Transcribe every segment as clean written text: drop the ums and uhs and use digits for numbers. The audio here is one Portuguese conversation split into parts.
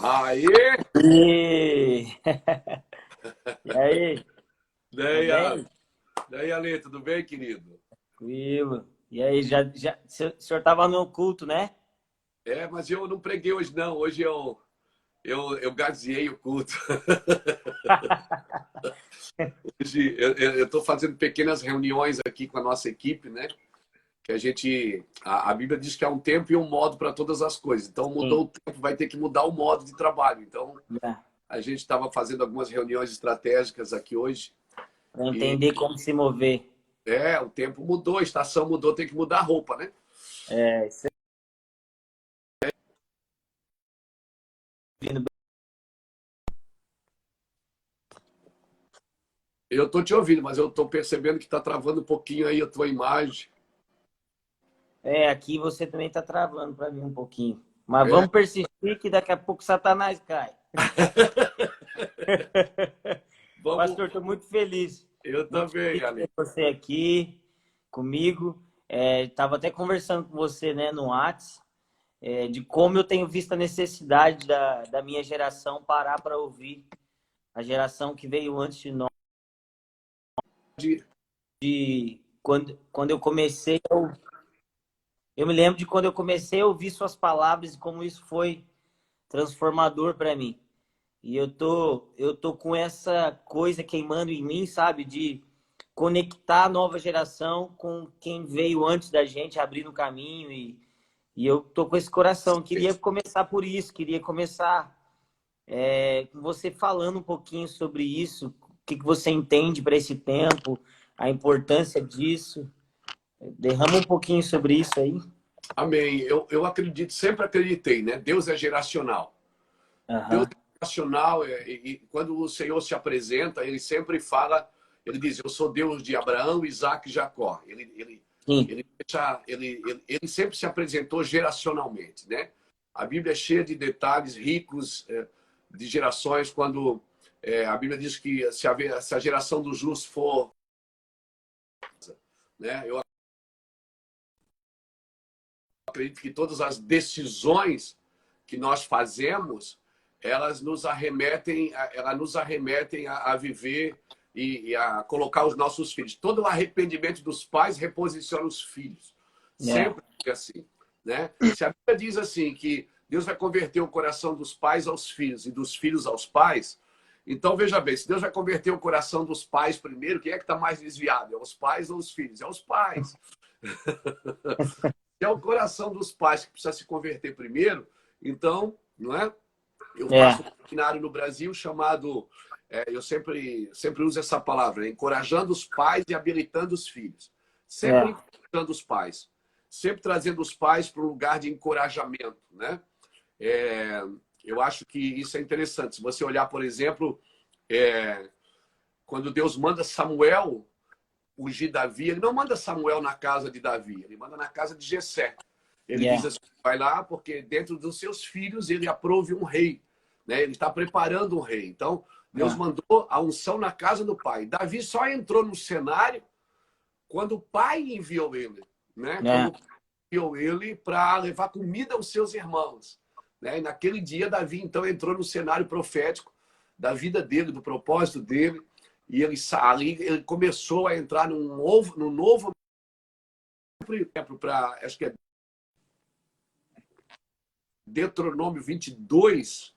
Aê! E, e aí, tudo Daí, bem? daí, Ale, tudo bem, querido? Tranquilo. E aí, o senhor estava no culto, né? É, mas eu não preguei hoje, não. Hoje eu gazeei o culto. Hoje eu estou fazendo pequenas reuniões aqui com a nossa equipe, né? Que a gente. A Bíblia diz que há um tempo e um modo para todas as coisas. Então, Sim, mudou o tempo, vai ter que mudar o modo de trabalho. Então, para a gente estava fazendo algumas reuniões estratégicas aqui hoje. E entender como se mover. o tempo mudou, a estação mudou, tem que mudar a roupa, né? É, você tá ouvindo Eu estou te ouvindo, mas eu estou percebendo que está travando um pouquinho aí a tua imagem. bem? Aqui você também está travando para mim um pouquinho. Mas É, vamos persistir que daqui a pouco Satanás cai. vamos. Pastor, estou muito feliz. Eu Muito também, feliz de ter Ale. você aqui comigo. Estava até conversando com você, né, no WhatsApp. De como eu tenho visto a necessidade da minha geração parar para ouvir a geração que veio antes de nós. Quando eu comecei, eu me lembro de quando eu comecei a ouvir suas palavras e como isso foi transformador para mim. E eu tô com essa coisa queimando em mim, sabe, de conectar a nova geração com quem veio antes da gente, abrindo o caminho e eu tô com esse coração. Queria começar por isso, queria começar com você falando um pouquinho sobre isso, o que que você entende para esse tempo, a importância disso. Derrama um pouquinho sobre isso aí. Amém. Eu acredito, sempre acreditei, né? Deus é geracional. Deus Aham. é geracional e quando o Senhor se apresenta, ele sempre fala, ele diz, eu sou Deus de Abraão, Isaac e Jacó. Sim. Ele sempre se apresentou geracionalmente, né? A Bíblia é cheia de detalhes ricos de gerações, quando a Bíblia diz que se a geração do justo for, né? Eu acredito que todas as decisões que nós fazemos, elas nos arremetem a viver e a colocar os nossos filhos. Todo o arrependimento dos pais reposiciona os filhos. É. Sempre é assim, né? Se a Bíblia diz assim que Deus vai converter o coração dos pais aos filhos e dos filhos aos pais, então veja bem, se Deus vai converter o coração dos pais primeiro, quem é que está mais desviado? É os pais ou os filhos? É os pais. É o coração dos pais que precisa se converter primeiro. Então, não é? Eu faço É. um seminário no Brasil chamado, eu sempre uso essa palavra, encorajando os pais e habilitando os filhos. Sempre É. encorajando os pais, sempre trazendo os pais para um lugar de encorajamento, né? É, eu acho que isso é interessante. Se você olhar, por exemplo, quando Deus manda Samuel ungir Davi, ele não manda Samuel na casa de Davi, ele manda na casa de Jessé. Ele diz É. assim, vai lá, porque dentro dos seus filhos ele aprove um rei. Né? Ele está preparando um rei. Então, Deus É. mandou a unção na casa do pai. Davi só entrou no cenário quando o pai enviou ele. Né? Quando É. o pai enviou ele para levar comida aos seus irmãos. Né? E naquele dia, Davi, então, entrou no cenário profético da vida dele, do propósito dele. E ali ele começou a entrar num novo para, acho que é Deuteronômio 22.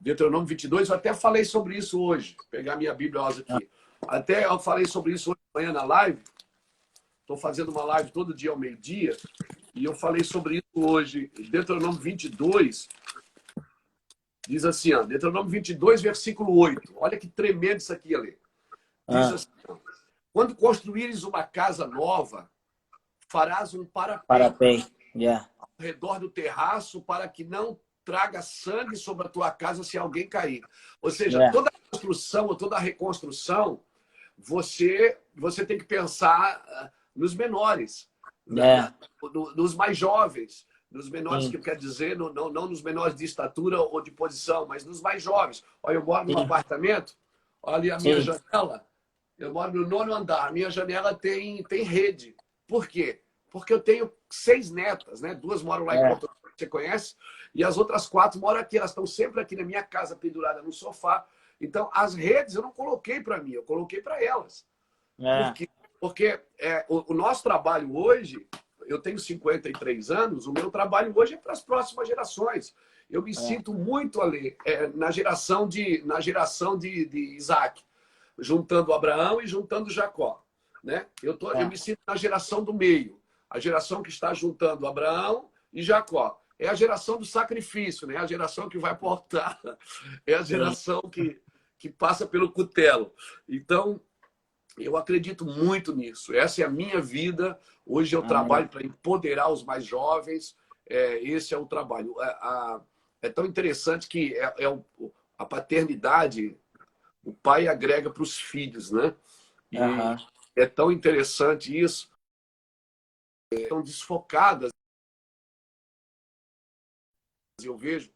Deuteronômio 22, eu até falei sobre isso hoje. Vou pegar minha Bíblia aqui. Até eu falei sobre isso hoje de manhã na live. Estou fazendo uma live todo dia ao meio-dia. E eu falei sobre isso hoje. Deuteronômio 22 diz assim, ó, Deuteronômio 22, versículo 8. Olha que tremendo isso aqui, Ale. Diz Ah, assim, ó, quando construíres uma casa nova, farás um parapeito parabéns. Yeah. ao redor do terraço para que não traga sangue sobre a tua casa se alguém cair. Ou seja, Yeah. toda a construção ou toda a reconstrução, você tem que pensar nos menores, Yeah. nos mais jovens, nos menores, que Sim. eu quero dizer, não nos menores de estatura ou de posição, mas nos mais jovens. Olha, eu moro num Sim. apartamento, olha ali a minha Sim. janela, eu moro no nono andar, a minha janela tem rede. Por quê? Porque eu tenho 6 netas, né? 2 moram lá em É. Porto Rico, você conhece? e as outras 4 moram aqui. Elas estão sempre aqui na minha casa, penduradas no sofá. Então, as redes eu não coloquei para mim, eu coloquei para elas. Por quê? Porque o nosso trabalho hoje, eu tenho 53 anos, o meu trabalho hoje é para as próximas gerações. Eu me sinto muito ali na geração de Isaac, juntando Abraão e juntando Jacó. Né? Eu me sinto na geração do meio, a geração que está juntando Abraão e Jacó. É a geração do sacrifício, né? A geração que vai para o altar, é a geração que passa pelo cutelo. Então, eu acredito muito nisso. Essa é a minha vida. Hoje eu trabalho para empoderar os mais jovens. Esse é o trabalho. É tão interessante que a paternidade, o pai agrega para os filhos, né? E é tão interessante isso. Estão desfocadas. Eu vejo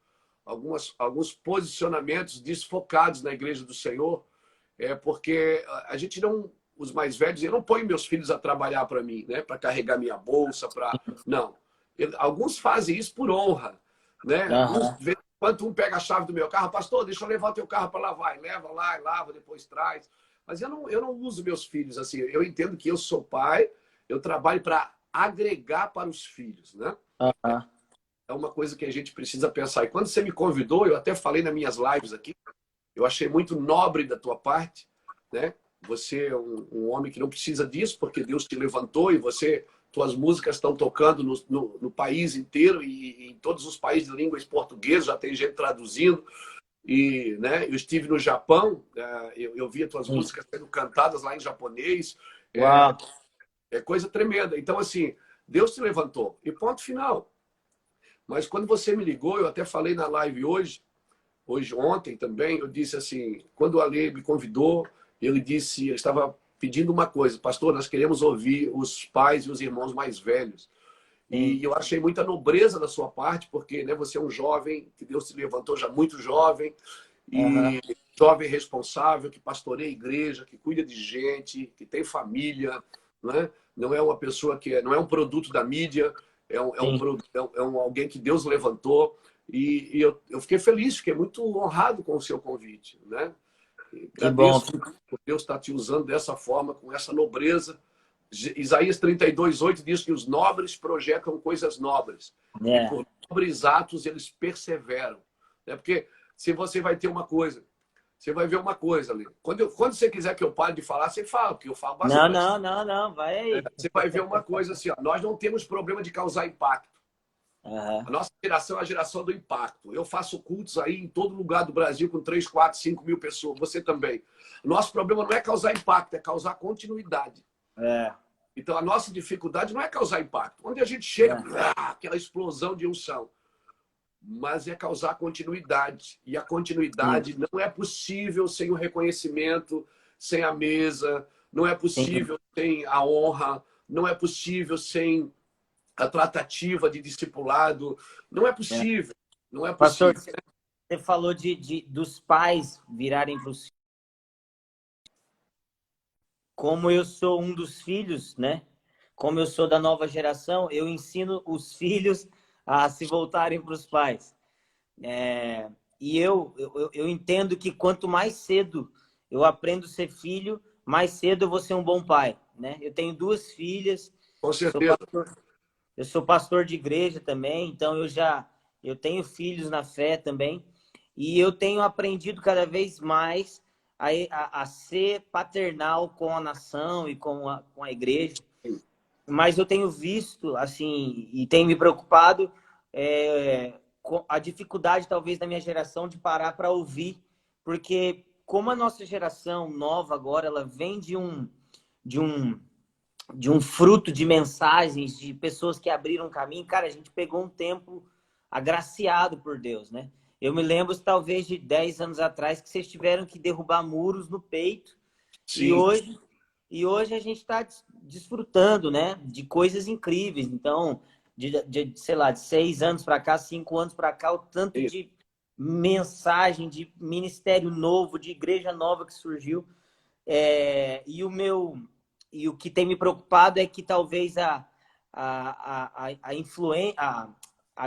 alguns posicionamentos desfocados na Igreja do Senhor, porque a gente não, os mais velhos, eu não ponho meus filhos a trabalhar para mim, né? Para carregar minha bolsa, não. Alguns fazem isso por honra, né? Quando um pega a chave do meu carro, pastor, deixa eu levar o teu carro para lavar, leva lá e lava, depois traz. Mas eu não uso meus filhos assim. Eu entendo que eu sou pai, eu trabalho para agregar para os filhos, né? É uma coisa que a gente precisa pensar. E quando você me convidou, eu até falei nas minhas lives aqui, eu achei muito nobre da tua parte, né? Você é um homem que não precisa disso, porque Deus te levantou e tuas músicas estão tocando no país inteiro e em todos os países de línguas portuguesas, já tem gente traduzindo. E, né, eu estive no Japão, eu vi as tuas músicas sendo cantadas lá em japonês. É coisa tremenda. Então, assim, Deus te levantou. E ponto final. Mas quando você me ligou, eu até falei na live ontem também, eu disse assim, quando o Ale me convidou, ele estava pedindo uma coisa, pastor, nós queremos ouvir os pais e os irmãos mais velhos. E eu achei muita nobreza da sua parte, porque, né, você é um jovem, que Deus te levantou já muito jovem, e jovem responsável, que pastoreia a igreja, que cuida de gente, que tem família, né? Não é uma pessoa não é um produto da mídia, alguém que Deus levantou. E eu fiquei feliz, fiquei muito honrado com o seu convite, né? Agradeço por Deus estar te usando dessa forma, com essa nobreza. Isaías 32:8 diz que os nobres projetam coisas nobres. E por nobres atos eles perseveram. Porque se você vai ter uma coisa, você vai ver uma coisa ali. Quando você quiser que eu pare de falar, você fala, porque eu falo bastante. Não, vai aí. Você vai ver uma coisa assim, ó, nós não temos problema de causar impacto. A nossa geração é a geração do impacto. Eu faço cultos aí em todo lugar do Brasil com 3, 4, 5 mil pessoas. Você também. Nosso problema não é causar impacto, é causar continuidade. Então, a nossa dificuldade não é causar impacto. Onde a gente chega, aquela explosão de unção. Mas é causar continuidade. E a continuidade não é possível sem o reconhecimento, sem a mesa, não é possível sem a honra, não é possível sem a tratativa de discipulado. Não é possível. Não é possível. Pastor, você falou dos pais virarem para os filhos. Como eu sou um dos filhos, né? Como eu sou da nova geração, eu ensino os filhos a se voltarem para os pais. E eu entendo que quanto mais cedo eu aprendo a ser filho, mais cedo eu vou ser um bom pai, né? Eu tenho 2 filhas. Com certeza. Eu sou pastor de igreja também, então eu tenho filhos na fé também. E eu tenho aprendido cada vez mais a ser paternal com a nação e com a igreja. Mas eu tenho visto, assim, e tenho me preocupado com a dificuldade, talvez, da minha geração de parar para ouvir. Porque como a nossa geração nova agora, ela vem de um fruto de mensagens, de pessoas que abriram caminho, cara, a gente pegou um tempo agraciado por Deus, né? Eu me lembro, talvez, de 10 anos atrás, que vocês tiveram que derrubar muros no peito. Sim. E hoje a gente está desfrutando, né, de coisas incríveis. Então, sei lá, de 6 anos para cá, 5 anos para cá, o tanto de mensagem, de ministério novo, de igreja nova que surgiu. E o que tem me preocupado é que talvez a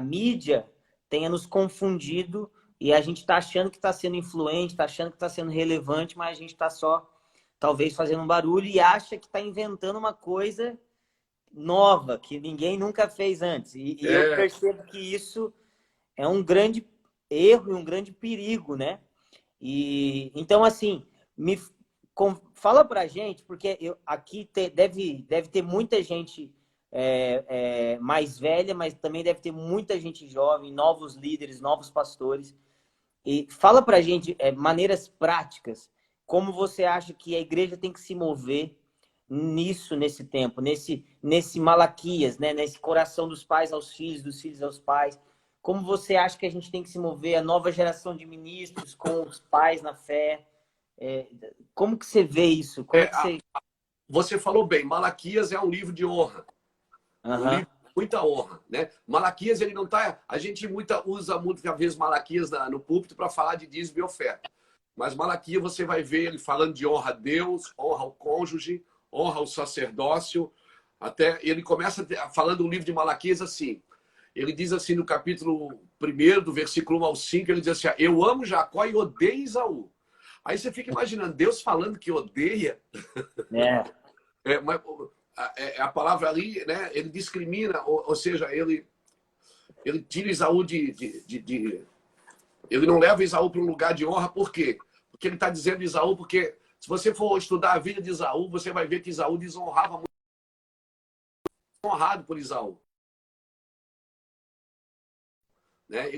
mídia tenha nos confundido e a gente está achando que está sendo influente, está achando que está sendo relevante, mas a gente está só, talvez, fazendo um barulho e acha que está inventando uma coisa nova, que ninguém nunca fez antes. E eu percebo que isso é um grande erro e um grande perigo, né? E então, assim, fala pra gente, porque aqui deve ter muita gente mais velha, mas também deve ter muita gente jovem, novos líderes, novos pastores. E fala pra gente maneiras práticas, como você acha que a igreja tem que se mover nesse tempo, nesse Malaquias, né? Nesse coração dos pais aos filhos, dos filhos aos pais. Como você acha que a gente tem que se mover, a nova geração de ministros com os pais na fé? Como que você vê isso? Como que você... Você falou bem, Malaquias é um livro de honra. Um livro de muita honra, né? Malaquias, ele não tá... A gente usa muitas vezes Malaquias no púlpito para falar de dízimo e oferta. Mas Malaquias, você vai ver ele falando de honra a Deus, honra ao cônjuge, honra ao sacerdócio. Até ele começa falando no livro de Malaquias assim. Ele diz assim no capítulo 1, do versículo 1 ao 5, ele diz assim: eu amo Jacó e odeio Esaú. Aí você fica imaginando Deus falando que odeia. Mas a palavra ali, né? Ele discrimina, ou seja, ele tira Esaú ele não leva Esaú para um lugar de honra. Por quê? Porque ele está dizendo Esaú, porque se você for estudar a vida de Esaú, você vai ver que Esaú desonrava muito, honrado por Esaú. Né?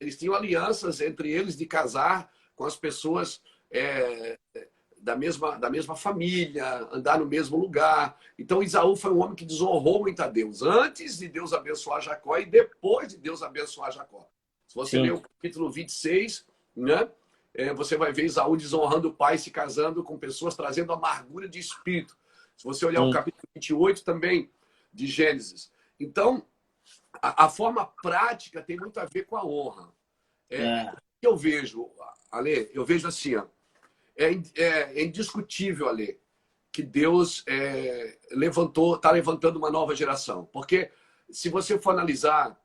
Eles tinham alianças entre eles de casar com as pessoas da mesma família, andar no mesmo lugar. Então, Esaú foi um homem que desonrou muito a Deus, antes de Deus abençoar Jacó e depois de Deus abençoar Jacó. Se você ler o capítulo 26, né, você vai ver Esaú desonrando o pai, se casando com pessoas, trazendo amargura de espírito. Se você olhar o capítulo 28 também, de Gênesis. Então, a forma prática tem muito a ver com a honra. O que eu vejo, Ale, eu vejo assim, ó, é indiscutível, Ale, que Deus está levantando uma nova geração. Porque se você for analisar,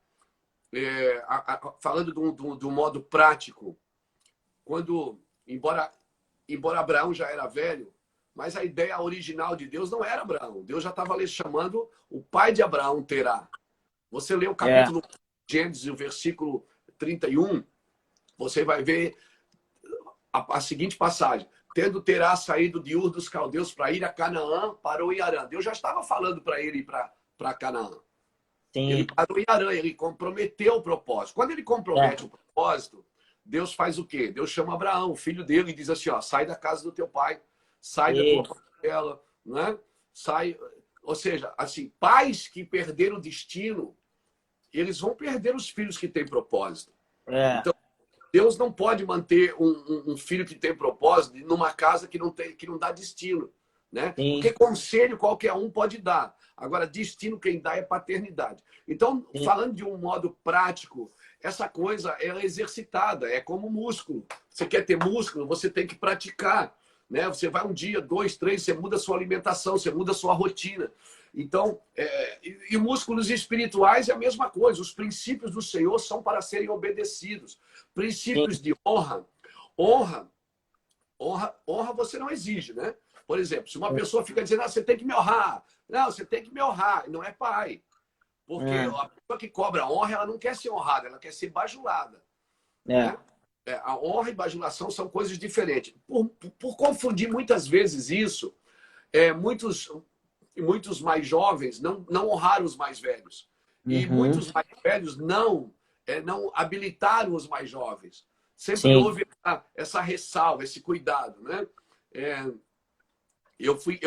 falando de um modo prático, embora Abraão já era velho, mas a ideia original de Deus não era Abraão. Deus já estava ali chamando o pai de Abraão, Terá. Você lê o capítulo de Gênesis, o versículo 31, você vai ver a seguinte passagem: tendo Terá saído de Ur dos Caldeus para ir a Canaã, parou em Harã. Deus já estava falando para ele ir para Canaã. Ele parou em Harã, ele comprometeu o propósito. Quando ele compromete o propósito, Deus faz o quê? Deus chama Abraão, o filho dele, e diz assim: ó, sai da casa do teu pai, sai da tua parentela, né? Sai. Ou seja, assim, pais que perderam o destino, eles vão perder os filhos que têm propósito. Então, Deus não pode manter um filho que tem propósito numa casa que não dá destino, né? Porque conselho qualquer um pode dar. Agora, destino quem dá é paternidade. Então, falando de um modo prático, essa coisa é exercitada, é como músculo. Você quer ter músculo, você tem que praticar, né? Você vai um dia, 2, 3, você muda a sua alimentação, você muda a sua rotina. Então, e músculos espirituais é a mesma coisa. Os princípios do Senhor são para serem obedecidos. Princípios de honra. Honra você não exige, né? Por exemplo, se uma pessoa fica dizendo, você tem que me honrar. Não, você tem que me honrar. Não é pai. Porque a pessoa que cobra honra, ela não quer ser honrada, ela quer ser bajulada. Né? A honra e bajulação são coisas diferentes. Por confundir muitas vezes isso, muitos mais jovens não honraram os mais velhos. E muitos mais velhos não habilitaram os mais jovens. Sempre houve essa ressalva, esse cuidado, né? Eu fui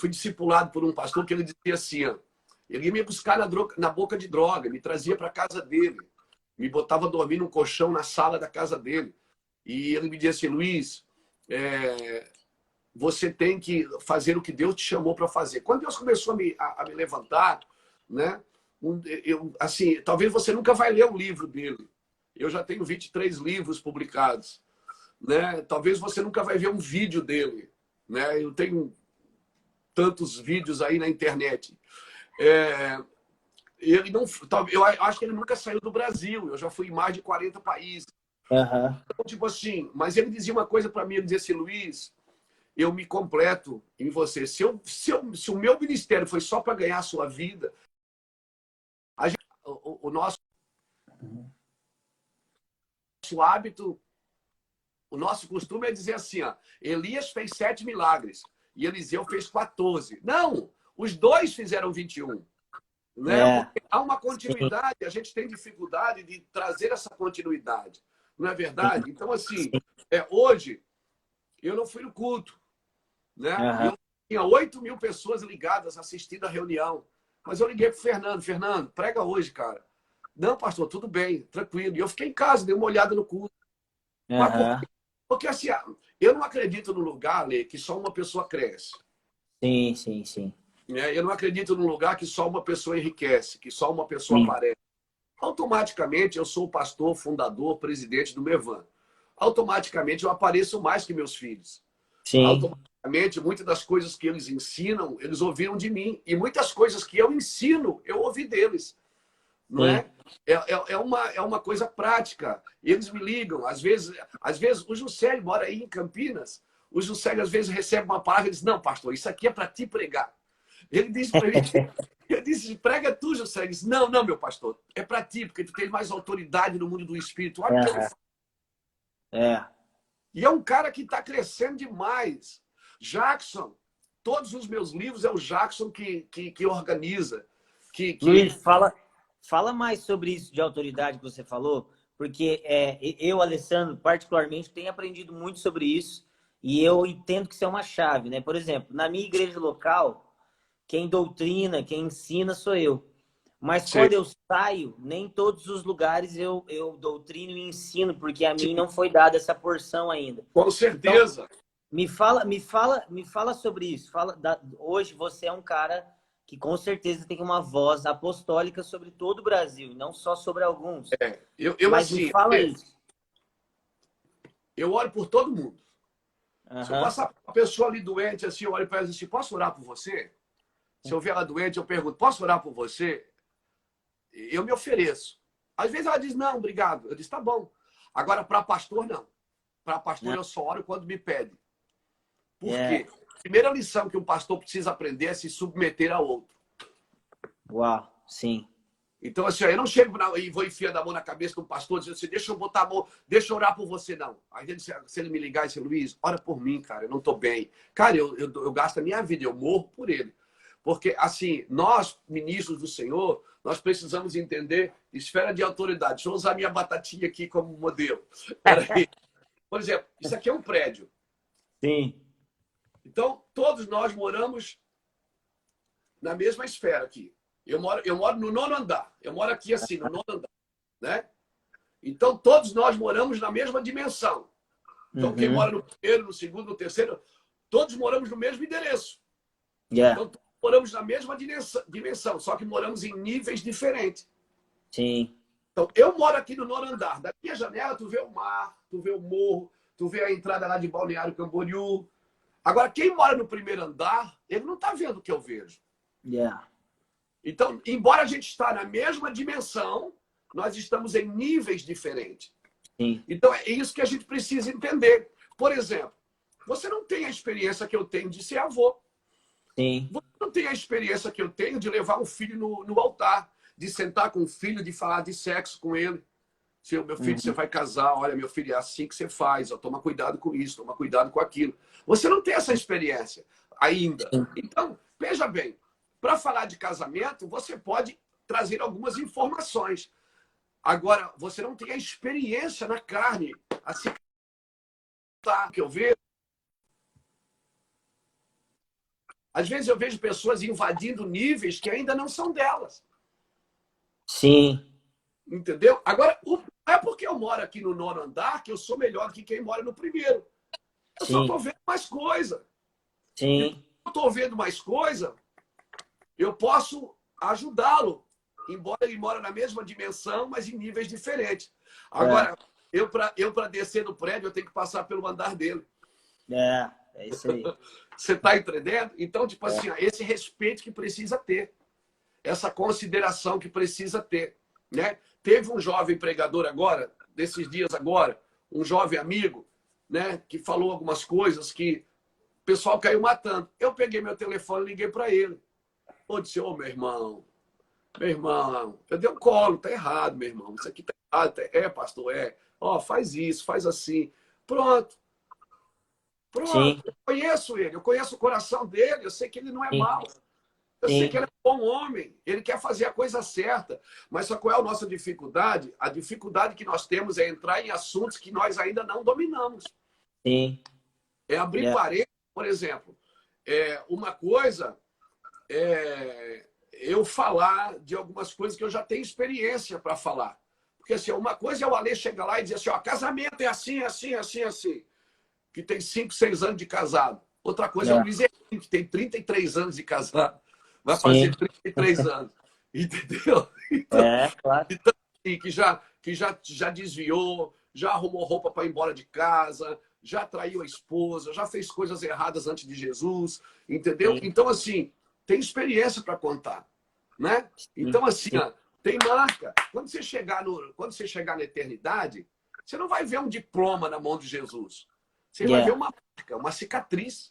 discipulado por um pastor que ele dizia assim, ó, ele ia me buscar na boca de droga, me trazia para casa dele, me botava a dormir num colchão na sala da casa dele. E ele me dizia assim: Luiz, você tem que fazer o que Deus te chamou para fazer. Quando Deus começou a me levantar, né? Assim, talvez você nunca vai ler um livro dele. Eu já tenho 23 livros publicados, né? Talvez você nunca vai ver um vídeo dele, né? Eu tenho tantos vídeos aí na internet. ele não, eu acho que ele nunca saiu do Brasil. Eu já fui em mais de 40 países. Aham. Então, tipo assim, mas ele dizia uma coisa para mim, ele dizia assim, Luiz, eu me completo em você. Se o meu ministério foi só para ganhar a sua vida, o nosso hábito, o nosso costume é dizer assim, ó, Elias fez 7 milagres e Eliseu fez 14. Não, os dois fizeram 21. Né? É. Porque há uma Sim, continuidade, a gente tem dificuldade de trazer essa continuidade. Não é sim, verdade? Então, assim, sim. hoje eu não fui no culto, né? Aham. Eu tinha 8.000 pessoas ligadas assistindo a reunião. Mas eu liguei para o Fernando. Fernando, prega hoje, cara. Não, pastor, tudo bem, tranquilo. E eu fiquei em casa, dei uma olhada no culto. Mas por quê? Aham. Porque assim, eu não acredito no lugar, Lê, que só uma pessoa cresce. Sim, sim, sim. Né? Eu não acredito num lugar que só uma pessoa enriquece, que só uma pessoa Sim, aparece. Automaticamente eu sou o pastor, fundador, presidente do Mevan. Automaticamente eu apareço mais que meus filhos. sim, Automaticamente, muitas das coisas que eles ensinam, eles ouviram de mim. E muitas coisas que eu ensino, eu ouvi deles. Não sim. é? É uma coisa prática. Eles me ligam. Às vezes o Juscelio mora aí em Campinas. O Juscelio, às vezes, recebe uma palavra e diz, não, pastor, isso aqui é para te pregar. Ele disse para mim, eu disse, prega tu, Juscelio. Ele disse, não, não, meu pastor, é para ti, porque tu tens mais autoridade no mundo do Espírito. Olha o que ele Aham. fala. É. E é um cara que está crescendo demais. Jackson, todos os meus livros é o Jackson que organiza. Luiz, fala mais sobre isso de autoridade que você falou, porque eu, Alessandro, particularmente, tenho aprendido muito sobre isso e eu entendo que isso é uma chave, né? Por exemplo, na minha igreja local, quem doutrina, quem ensina sou eu. Mas Sim, quando eu saio, nem todos os lugares eu doutrino e ensino, porque a mim não foi dada essa porção ainda. com Então, certeza. me fala sobre isso. Hoje você é um cara que com certeza tem uma voz apostólica sobre todo o Brasil, não só sobre alguns. Eu Mas me assim, fala isso. eu oro por todo mundo. Se eu Aham. passar por uma pessoa ali doente, assim, eu olho para ela e digo assim, posso orar por você? Se eu ver ela doente, eu pergunto, posso orar por você? Eu me ofereço. Às vezes ela diz, não, obrigado. Eu disse, tá bom. Agora, para pastor, não. Para pastor, Não. eu só oro quando me pede. Por É. quê? A primeira lição que um pastor precisa aprender é se submeter a outro. Uau, sim. Então, assim, eu não chego e vou enfiando a mão na cabeça do pastor dizendo assim, deixa eu botar a mão, deixa eu orar por você, não. Aí se ele me ligar e dizer, Luiz, ora por mim, cara, eu não estou bem. Cara, eu gasto a minha vida, eu morro por ele. Porque, assim, nós, ministros do Senhor, nós precisamos entender esfera de autoridade. Deixa eu usar minha batatinha aqui como modelo. Peraí. Por exemplo, isso aqui é um prédio. Sim. Então, todos nós moramos na mesma esfera aqui. Eu moro no nono andar. Eu moro aqui assim, no nono andar. Né? Então, todos nós moramos na mesma dimensão. Então, quem Uhum. mora no primeiro, no segundo, no terceiro, todos moramos no mesmo endereço. Yeah. Então, todos moramos na mesma dimensão, só que moramos em níveis diferentes. Sim. Então, eu moro aqui no nono andar. Da minha janela, tu vê o mar, tu vê o morro, tu vê a entrada lá de Balneário Camboriú. Agora, quem mora no primeiro andar, ele não está vendo o que eu vejo. Yeah. Então, embora a gente está na mesma dimensão, nós estamos em níveis diferentes. Sim. Então, é isso que a gente precisa entender. Por exemplo, você não tem a experiência que eu tenho de ser avô. Sim. Você não tem a experiência que eu tenho de levar um filho no altar, de sentar com o filho, de falar de sexo com ele. Se meu filho, você Uhum. vai casar, olha, meu filho, é assim que você faz, ó, toma cuidado com isso, toma cuidado com aquilo. Você não tem essa experiência ainda. Sim. Então, veja bem, para falar de casamento, você pode trazer algumas informações. Agora, você não tem a experiência na carne. Assim que eu vejo. Às vezes eu vejo pessoas invadindo níveis que ainda não são delas. Sim. Entendeu? Agora, não é porque eu moro aqui no nono andar que eu sou melhor que quem mora no primeiro. Eu só estou Sim. vendo mais coisa. E Sim. como eu estou vendo mais coisa, eu posso ajudá-lo. Embora ele mora na mesma dimensão, mas em níveis diferentes. É. Agora, eu para descer no prédio, eu tenho que passar pelo andar dele. É isso aí. Você está entendendo? Então, tipo É. assim, ó, esse respeito que precisa ter. essa consideração que precisa ter, né? Teve um jovem pregador agora, desses dias agora, um jovem amigo, né, que falou algumas coisas que o pessoal caiu matando. Eu peguei meu telefone e liguei para ele. Eu disse, ô, meu irmão, eu dei um colo, tá errado, meu irmão. Isso aqui tá errado. É, pastor, é. Ó, faz isso, faz assim. Pronto. Sim, Pronto. Eu conheço ele, eu conheço o coração dele, eu sei que ele não é sim, mau. Eu sei que sim, ele é um bom homem, ele quer fazer a coisa certa. Mas só qual é a nossa dificuldade? A dificuldade que nós temos é entrar em assuntos que nós ainda não dominamos. sim. É abrir É, parede, por exemplo. Uma coisa é eu falar de algumas coisas que eu já tenho experiência para falar. Porque assim, uma coisa é o Ale chegar lá e dizer assim, ó, casamento é assim, assim, assim, assim. Que tem 5, 6 anos de casado. Outra coisa é o é, Luiz Henrique, que tem 33 anos de casado. Vai sim, fazer 33 anos. Entendeu? Então, claro. assim, já desviou, já arrumou roupa para ir embora de casa, já traiu a esposa, já fez coisas erradas antes de Jesus, entendeu? Sim, Então, assim, tem experiência para contar, né? sim, Então, assim, sim. ó, tem marca. Quando você chegar na eternidade, você não vai ver um diploma na mão de Jesus. Você vai ver É, uma marca, uma cicatriz.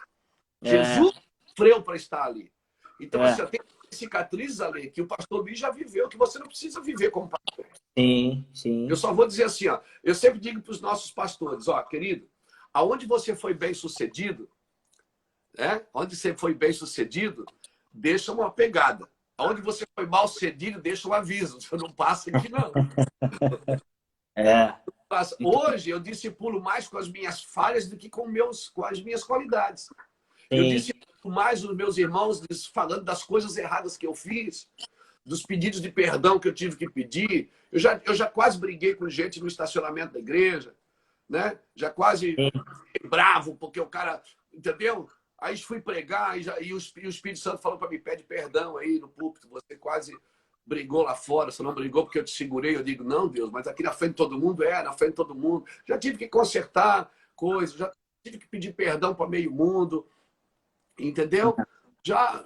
é, Jesus sofreu para estar ali. Então, assim, é, ó, tem cicatrizes ali que o pastor Luiz já viveu, que você não precisa viver como pastor. sim, Eu sim. só vou dizer assim, ó, eu sempre digo para os nossos pastores, ó, querido, aonde você foi bem sucedido, né? Onde você foi bem sucedido, deixa uma pegada. Aonde você foi mal sucedido, deixa um aviso. Você não passa aqui, não. É, fica, Hoje eu discipulo mais com as minhas falhas do que com as minhas qualidades. Eu sim, discipulo mais os meus irmãos falando das coisas erradas que eu fiz, dos pedidos de perdão que eu tive que pedir. Eu já quase briguei com gente no estacionamento da igreja, né? Já quase sim, fiquei bravo porque o cara, entendeu? Aí fui pregar e o Espírito Santo falou para mim, pede perdão aí no púlpito, você quase brigou lá fora, você não brigou porque eu te segurei. Eu digo, não, Deus, mas aqui na frente de todo mundo, na frente de todo mundo. Já tive que consertar coisas, já tive que pedir perdão para meio mundo, entendeu? Já.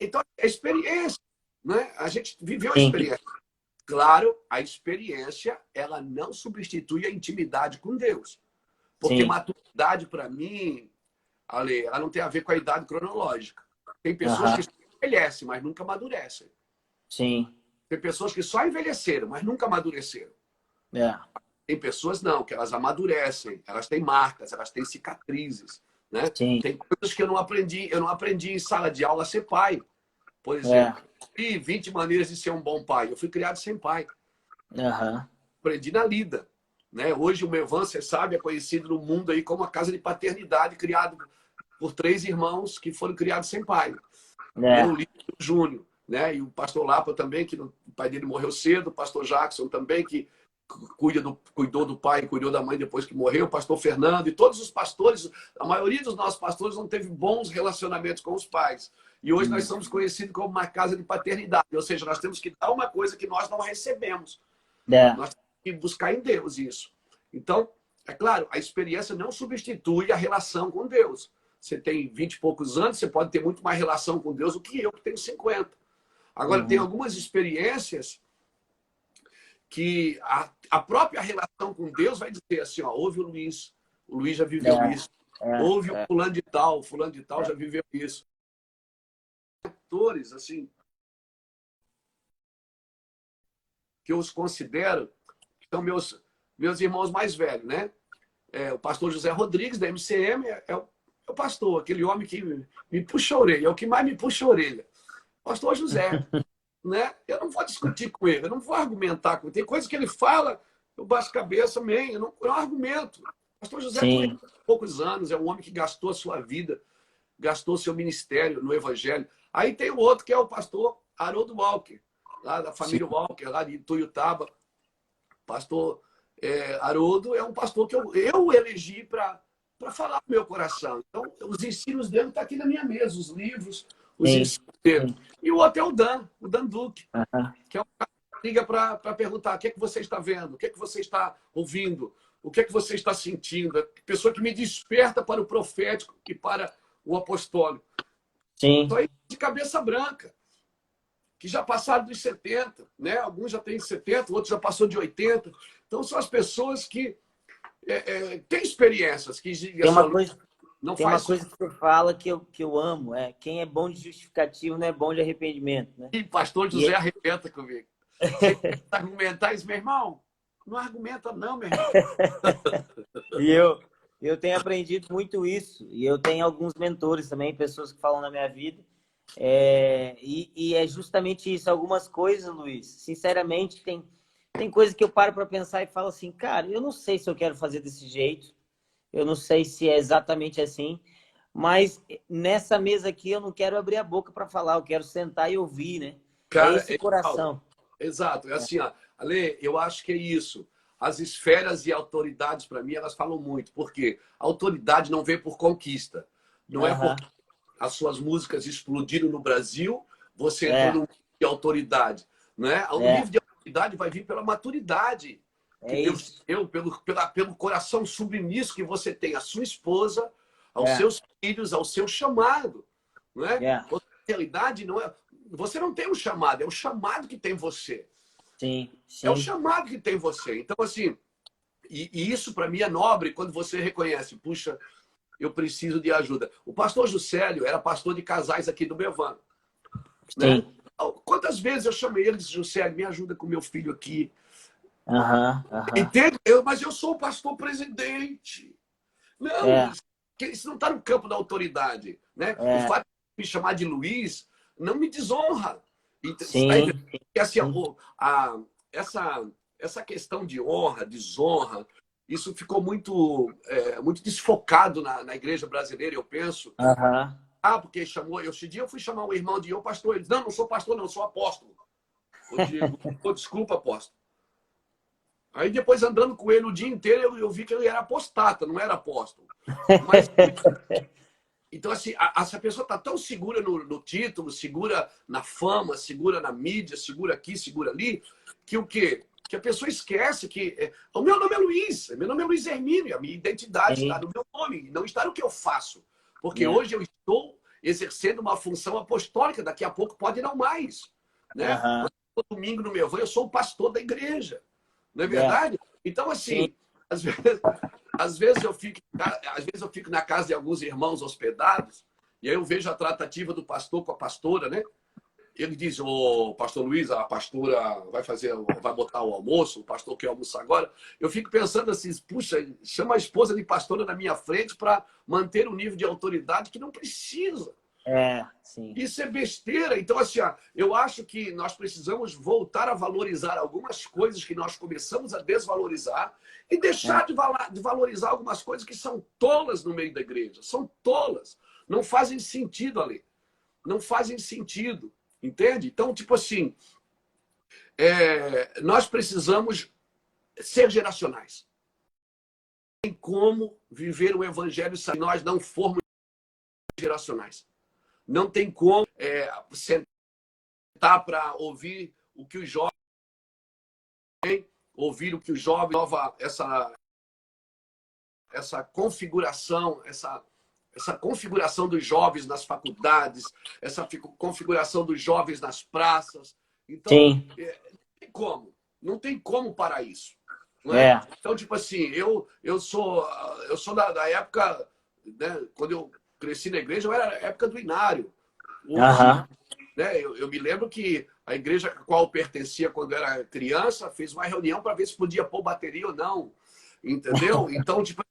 Então, é experiência, né? A gente viveu a sim, experiência. Claro, a experiência, ela não substitui a intimidade com Deus. Porque sim. maturidade, para mim, Ale, ela não tem a ver com a idade cronológica. Tem pessoas que Aham, só envelhecem, mas nunca amadurecem. sim. Tem pessoas que só envelheceram, mas nunca amadureceram. É, Tem pessoas não, que elas amadurecem, elas têm marcas, elas têm cicatrizes, né? sim. Tem coisas que eu não aprendi em sala de aula a ser pai, por É, exemplo. E 20 maneiras de ser um bom pai. Eu fui criado sem pai. aham. Aprendi na lida, né? Hoje o Mevan, você sabe, é conhecido no mundo aí como a casa de paternidade, criado por 3 irmãos que foram criados sem pai. É, Eu, Lito e o Júnior, né? E o pastor Lapa também, que o pai dele morreu cedo, o pastor Jackson também, que cuidou do pai e cuidou da mãe depois que morreu, o pastor Fernando, e todos os pastores, a maioria dos nossos pastores não teve bons relacionamentos com os pais. E hoje nós somos conhecidos como uma casa de paternidade, ou seja, nós temos que dar uma coisa que nós não recebemos. é, Nós temos que buscar em Deus isso. Então, é claro, a experiência não substitui a relação com Deus. Você tem 20 e poucos anos, você pode ter muito mais relação com Deus do que eu, que tenho 50. Agora, tem uhum, algumas experiências que a própria relação com Deus vai dizer assim, ó, ouve o Luiz já viveu é, isso. é, Ouve é, o fulano de tal já viveu isso. Atores, assim, que eu os considero, que são meus irmãos mais velhos, né? O pastor José Rodrigues, da MCM, é o pastor, aquele homem que me puxa a orelha, é o que mais me puxa a orelha. Pastor José, né? Eu não vou discutir com ele, eu não vou argumentar com ele. Tem coisas que ele fala, eu baixo a cabeça, eu não argumento. Pastor José, com sim, poucos anos, é um homem que gastou a sua vida, gastou seu ministério no Evangelho. Aí tem o outro que é o pastor Haroldo Walker, lá da sim, família Walker, lá de Ituiutaba. Pastor Haroldo é um pastor que eu elegi para falar do meu coração. Então, os ensinos dele estão aqui na minha mesa, os livros, os sim, ensinos dele. sim. E o outro é o Dan Duque, Aham, que é um cara que liga para perguntar o que é que você está vendo, o que é que você está ouvindo, o que é que você está sentindo. É pessoa que me desperta para o profético e para o apostólico. sim, Estou aí de cabeça branca. que já passaram dos 70, né? Alguns já têm 70, outros já passou de 80. Então, são as pessoas que têm experiências, que Tem assim, uma ó, coisa, não tem uma faz coisa que você fala que eu amo, quem é bom de justificativo não é bom de arrependimento, né? e pastor José E, arrebenta comigo. Você tenta argumentar isso, meu irmão? Não argumenta não, meu irmão. e eu tenho aprendido muito isso. E eu tenho alguns mentores também, pessoas que falam na minha vida. E é justamente isso. Algumas coisas, Luiz, sinceramente, tem coisa que eu paro para pensar e falo assim, cara, eu não sei se eu quero fazer desse jeito. Eu não sei se é exatamente assim. Mas nessa mesa aqui eu não quero abrir a boca para falar. Eu quero sentar e ouvir, né? É Cara, esse coração. exato. É assim, ó, Ale, eu acho que é isso. As esferas e autoridades, para mim, elas falam muito. Porque a autoridade não vem por conquista. Não é Aham. porque as suas músicas explodiram no Brasil, você entrou no É, nível de autoridade. Né? O é, nível de autoridade vai vir pela maturidade. Que é isso. pelo coração submisso que você tem à sua esposa, aos É, seus filhos, ao seu chamado. Não é? é. Porque a realidade não é. Você não tem um chamado, é o chamado que tem você. Sim, É o sim. chamado que tem você. Então, assim, e isso para mim é nobre quando você reconhece, puxa, eu preciso de ajuda. O pastor Juscelio era pastor de casais aqui do Bevan, né? Sim. Quantas vezes eu chamei ele e disse, Juscelio, me ajuda com meu filho aqui. Aham, aham. Entende? Mas eu sou o pastor presidente. Não, É, isso não está no campo da autoridade, né? O é. fato de me chamar de Luiz não me desonra. Tá entendendo? Sim, E assim, sim. essa, essa questão de honra, desonra, isso ficou muito desfocado na igreja brasileira, eu penso. Aham. Porque chamou, esse dia eu fui chamar um irmão de pastor, ele disse, não sou pastor, não, sou apóstolo. Eu digo, desculpa, apóstolo. Aí depois, andando com ele o dia inteiro, eu vi que ele era apostata, não era apóstolo. Mas, então, assim, essa pessoa está tão segura no título, segura na fama, segura na mídia, segura aqui, segura ali, que o quê? Que a pessoa esquece que o meu nome é Luiz Hermínio, a minha identidade está Sim. no meu nome, não está no que eu faço. Porque É. hoje eu estou exercendo uma função apostólica, daqui a pouco pode não mais. Né? Aham. Mas todo domingo no meu evangelho eu sou o pastor da igreja. Não é É. verdade? Então, Sim. assim, às vezes, às vezes eu fico na casa de alguns irmãos hospedados, e aí eu vejo a tratativa do pastor com a pastora, né? Ele diz, ô, pastor Luiz, a pastora vai botar o almoço, o pastor quer almoçar agora. Eu fico pensando assim, puxa, chama a esposa de pastora na minha frente para manter um nível de autoridade que não precisa. É, sim. Isso é besteira. Então, assim, eu acho que nós precisamos voltar a valorizar algumas coisas que nós começamos a desvalorizar e deixar É. de valorizar algumas coisas que são tolas no meio da igreja. São tolas. Não fazem sentido ali. Não fazem sentido. Entende? Então, tipo assim, nós precisamos ser geracionais. Não tem como viver o evangelho se nós não formos geracionais. Não tem como sentar para ouvir o que os jovens nova essa configuração, essa configuração dos jovens nas faculdades, essa configuração dos jovens nas praças. Então, Sim. não tem como. Não tem como parar isso. Não é? É. Então, tipo assim, eu sou da época, né, quando eu cresci na igreja, eu era a época do Inário. Hoje, Aham. né, eu me lembro que a igreja a qual eu pertencia quando eu era criança fez uma reunião para ver se podia pôr bateria ou não. Entendeu? Então, tipo,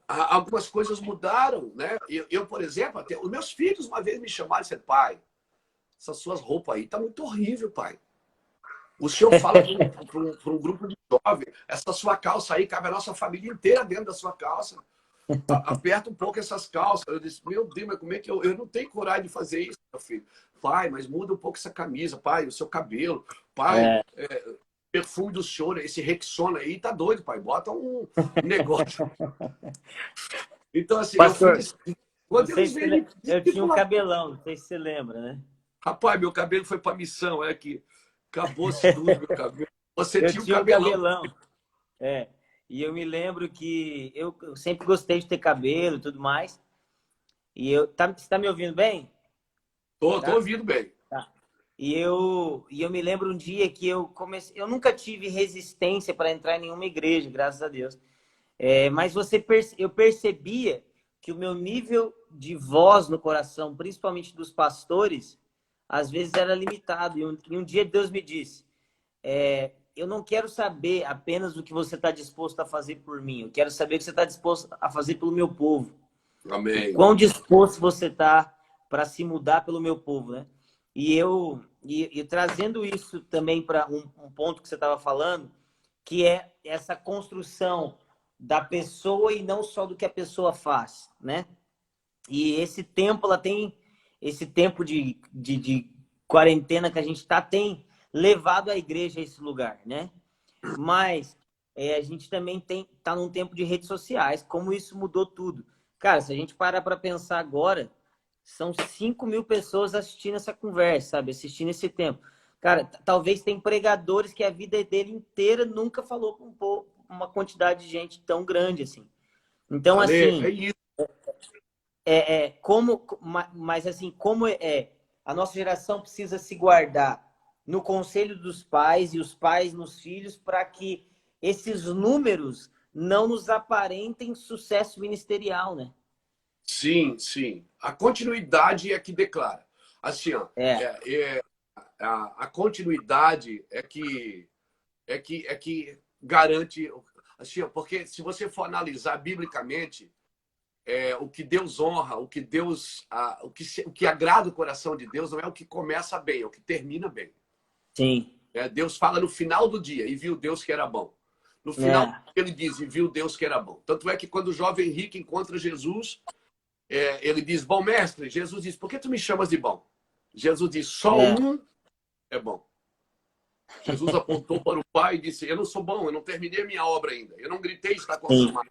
algumas coisas mudaram, né? Por exemplo, até os meus filhos uma vez me chamaram e disseram, pai, essas suas roupas aí tá muito horrível, pai. O senhor fala para um grupo de jovens, essa sua calça aí cabe a nossa família inteira dentro da sua calça. Aperta um pouco essas calças. Eu disse, meu Deus, mas como é que eu não tenho coragem de fazer isso, meu filho? Pai, mas muda um pouco essa camisa, pai, o seu cabelo. Pai, É. perfume do senhor, esse Rexona aí, tá doido, pai. Bota um negócio. Então, assim, eu fui Pastor, disse, não quando sei eles se vêm me eu tinha um discipular, cabelão, não sei se você lembra, né? rapaz, meu cabelo foi para missão, é que acabou-se tudo, meu cabelo. Você Eu tinha um tinha um cabelão. cabelão. É. E eu me lembro que eu sempre gostei de ter cabelo e tudo mais. E você tá me ouvindo bem? Tô Tá? ouvindo bem. E eu me lembro um dia que eu comecei. Eu nunca tive resistência para entrar em nenhuma igreja, graças a Deus. Mas eu percebia que o meu nível de voz no coração, principalmente dos pastores, às vezes era limitado. E um dia Deus me disse: eu não quero saber apenas o que você está disposto a fazer por mim. Eu quero saber o que você está disposto a fazer pelo meu povo. O Amém. quão disposto você está para se mudar pelo meu povo, né? E trazendo isso também para um ponto que você estava falando, que é essa construção da pessoa e não só do que a pessoa faz, né? E esse tempo de quarentena que a gente está, tem levado a igreja a esse lugar, né? Mas a gente também tá num tempo de redes sociais, como isso mudou tudo. Cara, se a gente parar para pensar agora, são 5.000 pessoas assistindo essa conversa, sabe? Assistindo esse tempo. Cara, talvez tem pregadores que a vida dele inteira nunca falou com uma quantidade de gente tão grande assim. Então, Ale, é assim, isso. mas assim, a nossa geração precisa se guardar no conselho dos pais e os pais nos filhos para que esses números não nos aparentem sucesso ministerial, né? Sim, sim. A continuidade é que declara. Assim, ó, É, a continuidade é que garante. Assim, ó, porque se você for analisar biblicamente, o que Deus honra, o que agrada o coração de Deus não é o que começa bem, é o que termina bem. sim. Deus fala no final do dia, e viu Deus que era bom. No final, É, ele diz, e viu Deus que era bom. Tanto é que quando o jovem rico encontra Jesus, ele diz, bom mestre, Jesus diz, por que tu me chamas de bom? Jesus diz, só é, um é bom. Jesus apontou para o Pai e disse, eu não sou bom, eu não terminei a minha obra ainda. Eu não gritei, está sim, consumado.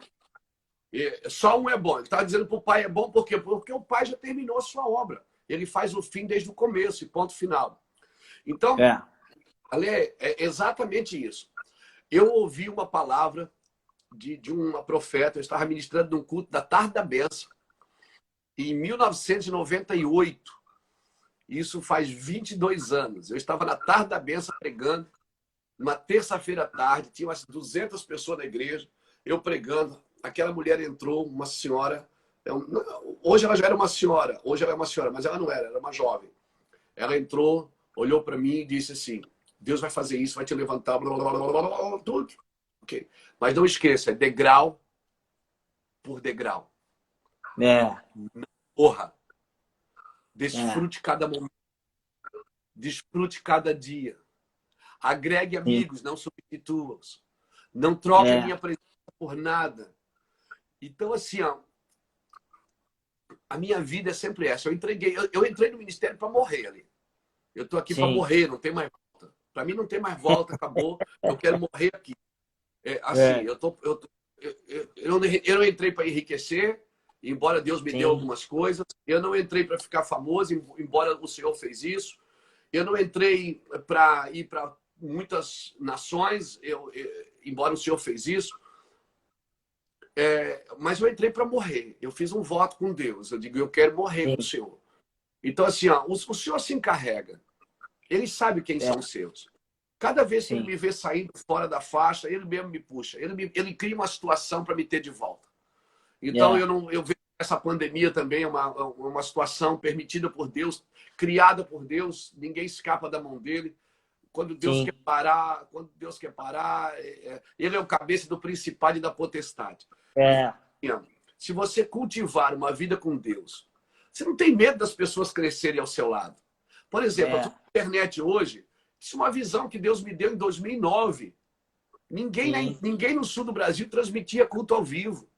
Só um é bom. Ele estava dizendo para o Pai é bom, por quê? Porque o Pai já terminou a sua obra. Ele faz o fim desde o começo, e ponto final. Então, é, Ale, é exatamente isso. Eu ouvi uma palavra de uma profeta, eu estava ministrando num culto da Tarde da Benção, em 1998. Isso faz 22 anos. Eu estava na Tarde da Benção pregando, uma terça-feira à tarde, tinha umas 200 pessoas na igreja, eu pregando. Aquela mulher entrou, uma senhora. Hoje ela já era uma senhora, hoje ela é uma senhora, mas ela não era, era uma jovem. Ela entrou, olhou para mim e disse assim: Deus vai fazer isso, vai te levantar, blá, blá, blá, blá, blá, tudo. Okay. Mas não esqueça, é degrau por degrau. é, Porra, é, desfrute cada momento, desfrute cada dia. Agregue sim, amigos, não substitua-os. Não troque a é, minha presença por nada. Então, assim, ó, a minha vida é sempre essa. Eu entrei no ministério para morrer ali. Eu estou aqui para sim, morrer, não tem mais volta. Para mim não tem mais volta, acabou. Eu quero morrer aqui. Assim, é, eu não entrei para enriquecer, embora Deus me deu sim, algumas coisas. Eu não entrei para ficar famoso, embora o Senhor fez isso. Eu não entrei para ir para muitas nações, embora o Senhor fez isso. Mas eu entrei para morrer. Eu fiz um voto com Deus. Eu digo, eu quero morrer com o sim, Senhor. Então, assim, ó, o Senhor se encarrega. Ele sabe quem é, são os seus. Cada vez que ele sim, me vê saindo fora da faixa, ele mesmo me puxa. Ele cria uma situação para me ter de volta. Então, é, eu vejo essa pandemia também é uma situação permitida por Deus, criada por Deus. Ninguém escapa da mão dele. sim, Quando Deus quer parar, ele é o cabeça do principado e da potestade. é, Se você cultivar uma vida com Deus, você não tem medo das pessoas crescerem ao seu lado. Por exemplo, a é, internet hoje, isso é uma visão que Deus me deu em 2009. sim, Ninguém no sul do Brasil transmitia culto ao vivo.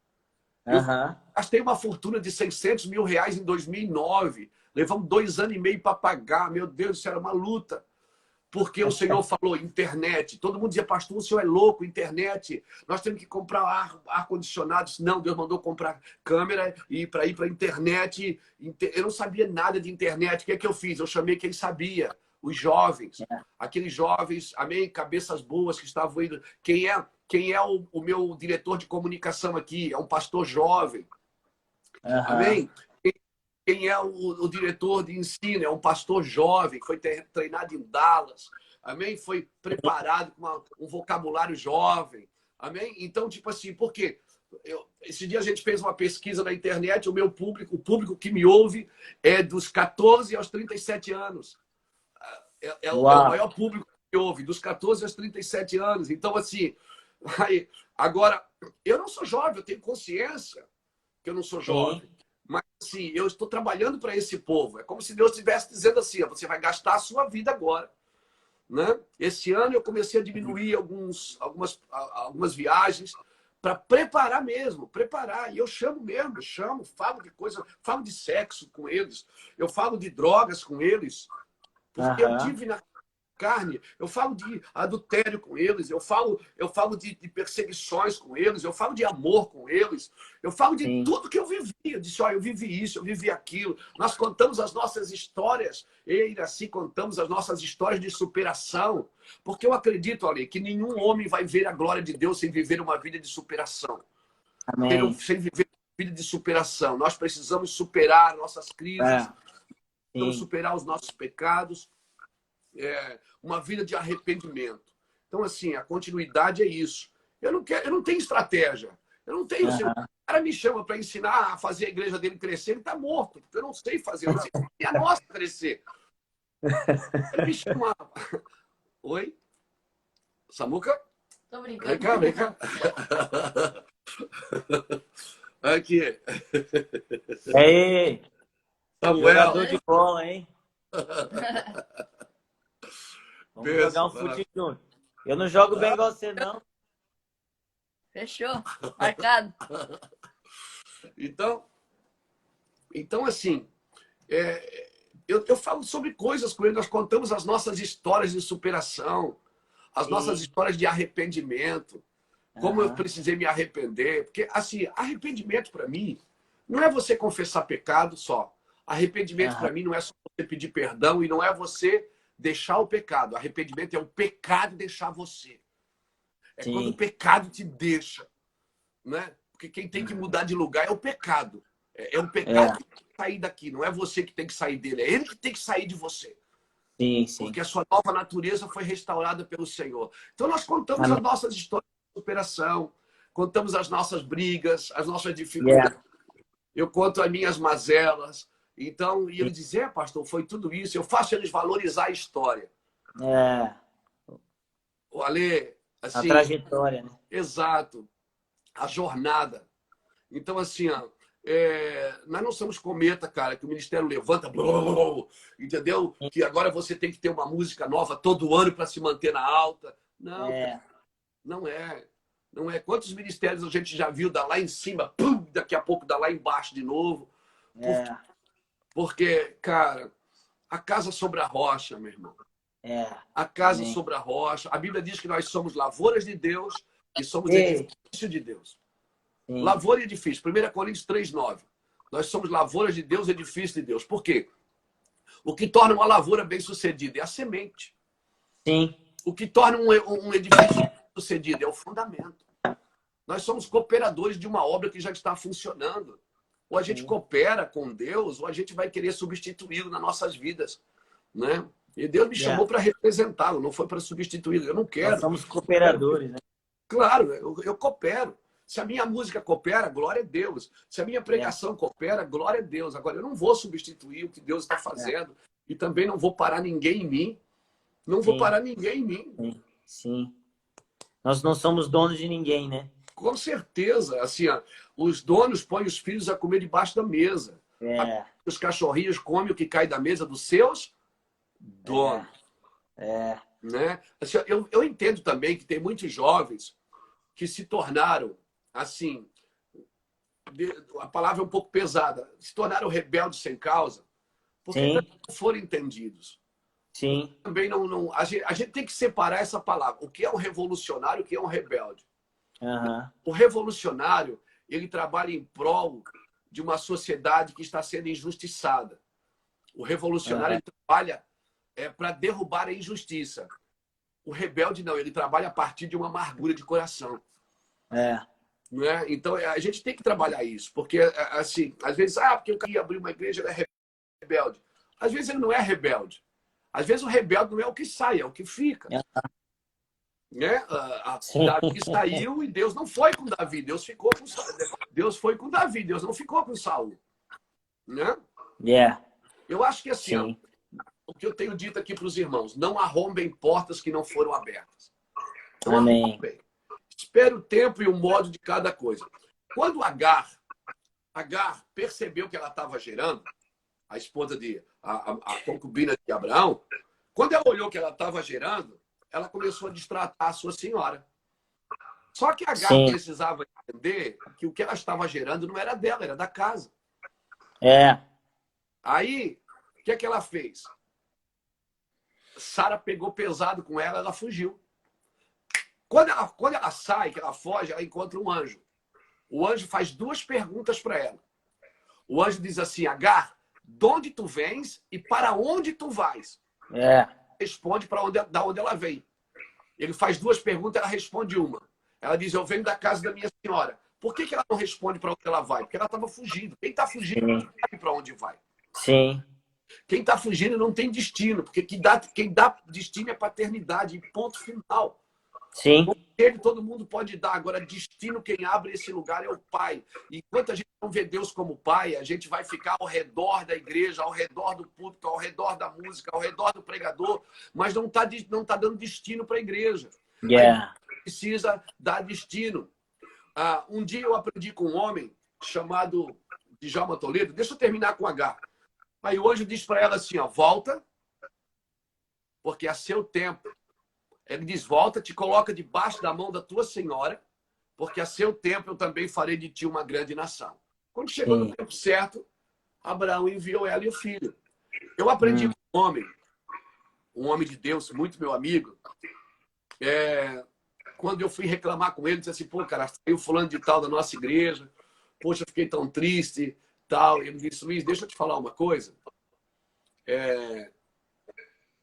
Eu aham, gastei uma fortuna de 600 mil reais em 2009. Levamos 2 anos e meio para pagar. Meu Deus, isso era uma luta. Porque o Senhor falou internet. Todo mundo dizia, pastor, o senhor é louco, internet. Nós temos que comprar ar-condicionado. Não, Deus mandou comprar câmera e para ir para a internet. Eu não sabia nada de internet. O que é que eu fiz? Eu chamei quem sabia, os jovens. Aqueles jovens, amém, cabeças boas que estavam indo. Quem é o meu diretor de comunicação aqui? É um pastor jovem. aham, Amém? quem é o diretor de ensino, é um pastor jovem, que foi treinado em Dallas, amém? Foi preparado com um vocabulário jovem, amém? Então, tipo assim, por quê? Esse dia a gente fez uma pesquisa na internet, o público que me ouve é dos 14 aos 37 anos. É o maior público que me ouve, dos 14 aos 37 anos. Então, assim, agora, eu não sou jovem, eu tenho consciência que eu não sou jovem. Mas, assim, eu estou trabalhando para esse povo. É como se Deus estivesse dizendo assim, ó, você vai gastar a sua vida agora. Né? Esse ano eu comecei a diminuir algumas viagens para preparar mesmo, preparar. E eu chamo mesmo, falo de coisa, falo de sexo com eles, eu falo de drogas com eles, porque eu tive na carne, eu falo de adultério com eles, eu falo de perseguições com eles, eu falo de amor com eles, eu falo de tudo que eu vivi. Eu disse, olha, eu vivi isso, eu vivi aquilo. Nós contamos as nossas histórias, e assim contamos as nossas histórias de superação, porque eu acredito, ali, que nenhum homem vai ver a glória de Deus sem viver uma vida de superação. Amém. Sem viver uma vida de superação. Nós precisamos superar nossas crises, precisamos superar os nossos pecados, uma vida de arrependimento. Então, assim, a continuidade é isso. Eu não tenho estratégia. Eu não tenho. O cara me chama para ensinar a fazer a igreja dele crescer, ele está morto. Eu não sei fazer. Eu não sei fazer a nossa crescer. Ele me chama. Oi? Samuca? Tô brincando. Vem cá. Aqui. Aí, Samuel. jogador de bola, hein? Vamos jogar um futebol. Eu não jogo bem igual você, não. Fechou. Marcado. Então assim, eu falo sobre coisas com ele, nós contamos as nossas histórias de superação, as nossas histórias de arrependimento, como eu precisei me arrepender. Porque, assim, arrependimento para mim não é você confessar pecado só. Arrependimento para mim não é só você pedir perdão e não é você deixar o pecado. Arrependimento é o pecado deixar você. É quando o pecado te deixa, né? Porque quem tem que mudar de lugar é o pecado. É o pecado que tem que sair daqui. Não é você que tem que sair dele. É ele que tem que sair de você. Sim. Porque a sua nova natureza foi restaurada pelo Senhor. Então nós contamos as nossas histórias de superação, contamos as nossas brigas, as nossas dificuldades. Eu conto as minhas mazelas. Então, e ele dizia, pastor, foi tudo isso. Eu faço eles valorizar a história. O Ale, assim, a trajetória, né? Exato. A jornada. Então, assim, ó, nós não somos cometa, cara, que o ministério levanta, entendeu? Que agora você tem que ter uma música nova todo ano para se manter na alta. Não, não é. Não é. Quantos ministérios a gente já viu dar lá em cima, pum, daqui a pouco dar lá embaixo de novo? Porque, cara, a casa sobre a rocha, meu irmão. A casa sobre a rocha. A Bíblia diz que nós somos lavouras de Deus e somos edifício de Deus. Lavoura e edifício. 1 Coríntios 3:9. Nós somos lavouras de Deus, edifício de Deus. Por quê? O que torna uma lavoura bem-sucedida é a semente. O que torna um edifício bem-sucedido é o fundamento. Nós somos cooperadores de uma obra que já está funcionando. Ou a gente coopera com Deus, ou a gente vai querer substituí-lo nas nossas vidas, né? E Deus me chamou para representá-lo, não foi para substituí-lo. Eu não quero. Nós somos cooperadores, né? Claro, eu coopero. Se a minha música coopera, glória a Deus. Se a minha pregação coopera, glória a Deus. Agora, eu não vou substituir o que Deus está fazendo e também não vou parar ninguém em mim. Não vou parar ninguém em mim. Sim. Nós não somos donos de ninguém, né? Com certeza. Assim, ó, os donos põem os filhos a comer debaixo da mesa. Os cachorrinhos comem o que cai da mesa dos seus donos. Né? Assim, eu entendo também que tem muitos jovens que se tornaram, assim, a palavra é um pouco pesada, se tornaram rebeldes sem causa, porque não foram entendidos. Também não a gente tem que separar essa palavra. O que é um revolucionário e o que é um rebelde? O revolucionário, ele trabalha em prol de uma sociedade que está sendo injustiçada. O revolucionário ele trabalha para derrubar a injustiça. O rebelde não, ele trabalha a partir de uma amargura de coração. Né? Então, a gente tem que trabalhar isso, porque, assim, às vezes, porque eu queria abrir uma igreja, ele é rebelde. Às vezes ele não é rebelde. Às vezes o rebelde não é o que sai, é o que fica. Né? Sim. Davi saiu e Deus não foi com Davi, Deus ficou com Saul. Deus foi com Davi, Deus não ficou com Saul. Né? Yeah. Eu acho que assim, Sim. o que eu tenho dito aqui para os irmãos, não arrombem portas que não foram abertas. Não Amém. arrombem. Espere o tempo e o modo de cada coisa. Quando Agar percebeu que ela estava gerando, a esposa a concubina de Abraão, quando ela olhou que ela estava gerando, ela começou a destratar a sua senhora. Só que Agar Sim. precisava entender que o que ela estava gerando não era dela, era da casa. É. Aí, o que é que ela fez? Sara pegou pesado com ela, ela fugiu. Quando ela sai, que ela foge, ela encontra um anjo. O anjo faz duas perguntas para ela. O anjo diz assim: Agar, de onde tu vens e para onde tu vais? É. Responde da onde ela vem. Ele faz duas perguntas, ela responde uma. Ela diz: eu venho da casa da minha senhora. Por que ela não responde para onde ela vai? Porque ela estava fugindo. Quem está fugindo não sabe para onde vai. Sim. Quem está fugindo não tem destino, porque quem dá destino é paternidade, ponto final. Sim. Todo mundo pode dar. Agora, destino, quem abre esse lugar é o Pai. E enquanto a gente não vê Deus como Pai, a gente vai ficar ao redor da igreja, ao redor do púlpito, ao redor da música, ao redor do pregador, mas não tá dando destino para a igreja. Yeah. Precisa dar destino. Um dia eu aprendi com um homem chamado Djalma Toledo. Deixa eu terminar com H. Aí hoje diz para ela assim, ó, volta, porque é seu tempo. Ele diz, volta, te coloca debaixo da mão da tua senhora, porque a seu tempo eu também farei de ti uma grande nação. Quando chegou no tempo certo, Abraão enviou ela e o filho. Eu aprendi com um homem de Deus, muito meu amigo, quando eu fui reclamar com ele, disse assim, pô, cara, saiu fulano de tal da nossa igreja, poxa, eu fiquei tão triste, tal. Ele disse, Luiz, deixa eu te falar uma coisa.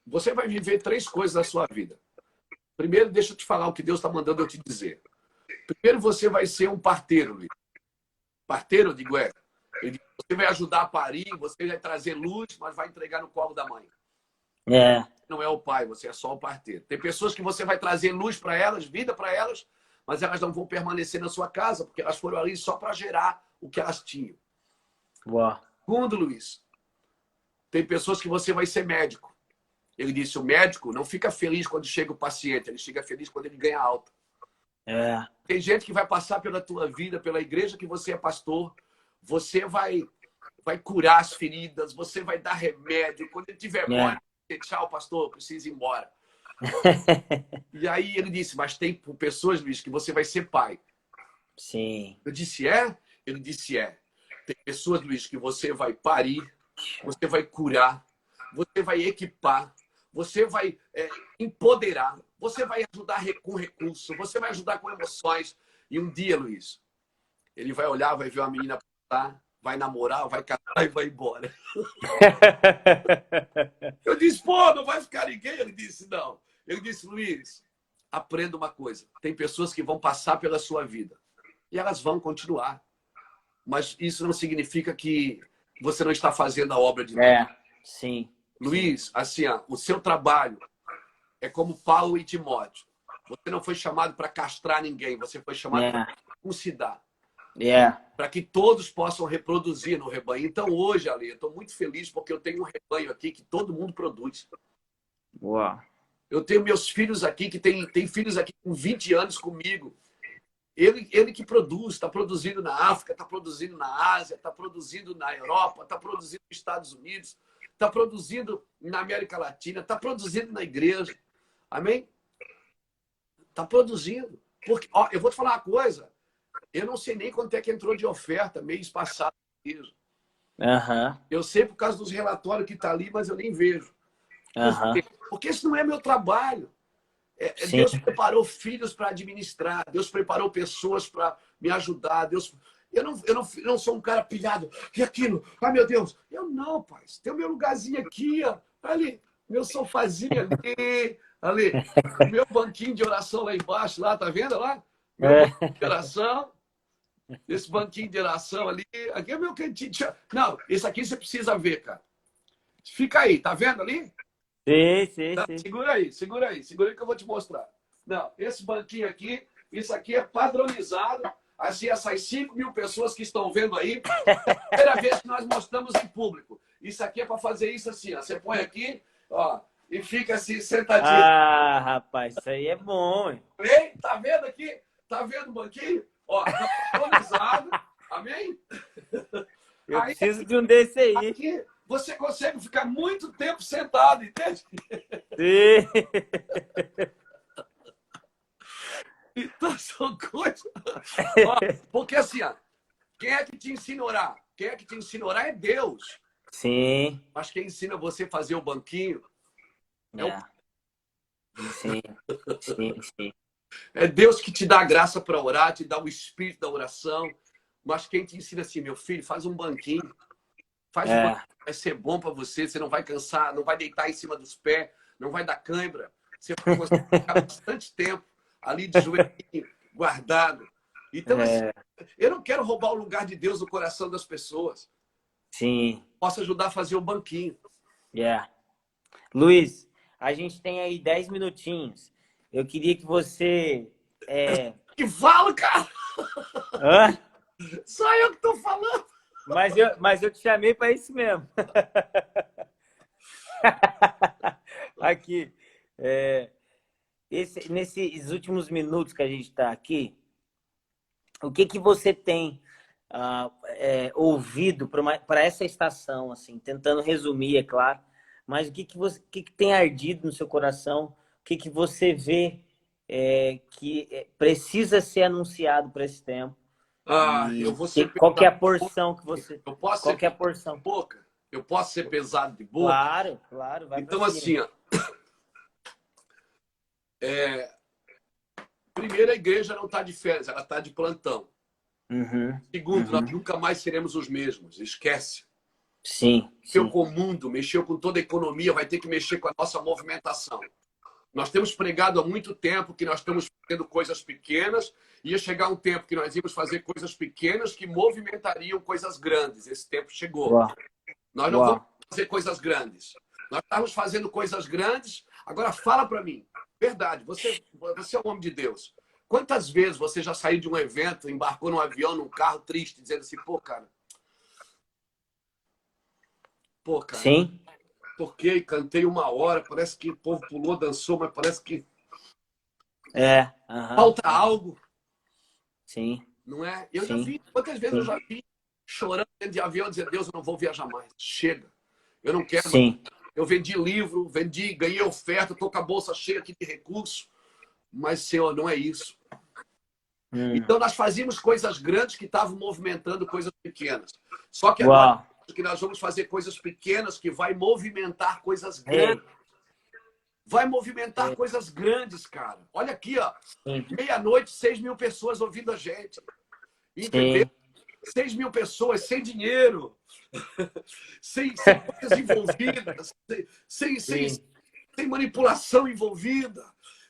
Você vai viver 3 coisas na sua vida. Primeiro, deixa eu te falar o que Deus está mandando eu te dizer. Primeiro, você vai ser um parteiro, Luiz. Parteiro, eu digo, você vai ajudar a parir, você vai trazer luz, mas vai entregar no colo da mãe. Não é o pai, você é só o parteiro. Tem pessoas que você vai trazer luz para elas, vida para elas, mas elas não vão permanecer na sua casa, porque elas foram ali só para gerar o que elas tinham. Uau. Segundo, Luiz, tem pessoas que você vai ser médico. Ele disse, o médico não fica feliz quando chega o paciente, ele fica feliz quando ele ganha alta. Tem gente que vai passar pela tua vida, pela igreja que você é pastor, você vai curar as feridas, você vai dar remédio. Quando ele tiver mole, tchau, pastor, eu preciso ir embora. E aí ele disse, mas tem pessoas, Luiz, que você vai ser pai. Sim. Eu disse, Ele disse, Tem pessoas, Luiz, que você vai parir, você vai curar, você vai equipar, você vai empoderar, você vai ajudar com recurso, você vai ajudar com emoções. E um dia, Luiz, ele vai olhar, vai ver uma menina passar, vai namorar, vai casar e vai embora. Eu disse, pô, não vai ficar ninguém? Ele disse, não. Ele disse, Luiz, aprenda uma coisa. Tem pessoas que vão passar pela sua vida e elas vão continuar. Mas isso não significa que você não está fazendo a obra de Deus. Sim. Luiz, assim, o seu trabalho é como Paulo e Timóteo. Você não foi chamado para castrar ninguém, você foi chamado para circuncidar. Para que todos possam reproduzir no rebanho. Então, hoje, Ale, eu estou muito feliz porque eu tenho um rebanho aqui que todo mundo produz. Uau. Eu tenho meus filhos aqui, que tem filhos aqui com 20 anos comigo. Ele que produz, está produzindo na África, está produzindo na Ásia, está produzindo na Europa, está produzindo nos Estados Unidos, está produzindo na América Latina, está produzindo na igreja. Amém? Está produzindo. Porque, eu vou te falar uma coisa. Eu não sei nem quanto é que entrou de oferta mês passado. Eu sei por causa dos relatórios que está ali, mas eu nem vejo. Porque esse não é meu trabalho. Deus preparou filhos para administrar. Deus preparou pessoas para me ajudar. Eu não sou um cara pilhado. E aquilo? Ai, meu Deus. Eu não, pai. Tem o meu lugarzinho aqui, ó. Ali, meu sofazinho ali. Ali, meu banquinho de oração lá embaixo. Lá, tá vendo lá? Meu banquinho de oração. Esse banquinho de oração ali. Aqui é meu cantinho. Não, esse aqui você precisa ver, cara. Fica aí, tá vendo ali? Sim, sim, Tá? sim. Segura aí, segura aí. Segura aí que eu vou te mostrar. Não, esse banquinho aqui, isso aqui é padronizado. Assim, essas 5.000 pessoas que estão vendo aí, primeira vez que nós mostramos em público. Isso aqui é para fazer isso assim, ó. Você põe aqui, ó, e fica assim, sentadinho. Ah, rapaz, isso aí é bom, hein? Amém? Tá vendo aqui? Tá vendo o banquinho? Ó, tá padronizado. Amém? Eu Aí, preciso de um desse aí. aqui, você consegue ficar muito tempo sentado, entende? Sim. Então, são coisas... Ó, porque assim, ó, quem é que te ensina a orar? Quem é que te ensina a orar é Deus. Sim. Mas quem ensina você a fazer o banquinho é, É. Sim, sim, sim. é Deus que te dá a graça para orar, te dá o espírito da oração. Mas quem te ensina assim, meu filho, faz um banquinho. Faz um banquinho, vai ser bom para você. Você não vai cansar, não vai deitar em cima dos pés, não vai dar cãibra. Você vai conseguir ficar bastante tempo ali de joelhinho, guardado. Então, assim, eu não quero roubar o lugar de Deus no coração das pessoas. Sim. Posso ajudar a fazer o banquinho. Yeah. Luiz, a gente tem aí 10 minutinhos. Eu queria que você... Que fala, cara! Hã? Só eu que tô falando. Mas eu te chamei para isso mesmo. Aqui. Nesses últimos minutos que a gente está aqui, o que que você tem ouvido para essa estação, assim, tentando resumir, é claro, mas o que que tem ardido no seu coração? O que que você vê que precisa ser anunciado para esse tempo? Eu E vou ser qual que é a pesado. porção que você... Eu posso Qual ser que é a pesado porção? de boca? Eu posso ser pesado de boca? Claro, claro, vai Então, para cima. assim, ó, primeiro, a igreja não está de férias, ela está de plantão. Uhum, Segundo, nós uhum. nunca mais seremos os mesmos. Esquece. Sim, Mexeu sim. com o mundo, mexeu com toda a economia, vai ter que mexer com a nossa movimentação. Nós temos pregado há muito tempo que nós estamos fazendo coisas pequenas. Ia chegar um tempo que nós íamos fazer coisas pequenas que movimentariam coisas grandes. Esse tempo chegou. Uau, Nós não vamos uau. fazer coisas grandes. Nós estamos fazendo coisas grandes. Agora, fala para mim. Verdade, você é um homem de Deus. Quantas vezes você já saiu de um evento, embarcou num avião, num carro triste, dizendo assim, pô, cara, Sim, toquei, cantei 1 hora, parece que o povo pulou, dançou, mas parece que aham, falta algo, sim, não é? Eu já sim, vi, quantas vezes eu sim, já vi chorando dentro de avião, dizendo, Deus, eu não vou viajar mais. Chega, eu não quero mais. sim. Eu vendi livro, ganhei oferta, estou com a bolsa cheia aqui de recursos, mas, Senhor, não é isso. Então, nós fazíamos coisas grandes que estavam movimentando coisas pequenas. Só que agora, Uau. que nós vamos fazer coisas pequenas que vai movimentar coisas Ei, grandes. Vai movimentar coisas grandes, cara. Olha aqui, ó. sim, Meia-noite, 6.000 pessoas ouvindo a gente. Entendeu? sim, 6.000 pessoas sem dinheiro, sem coisas envolvidas, sim, sem manipulação envolvida,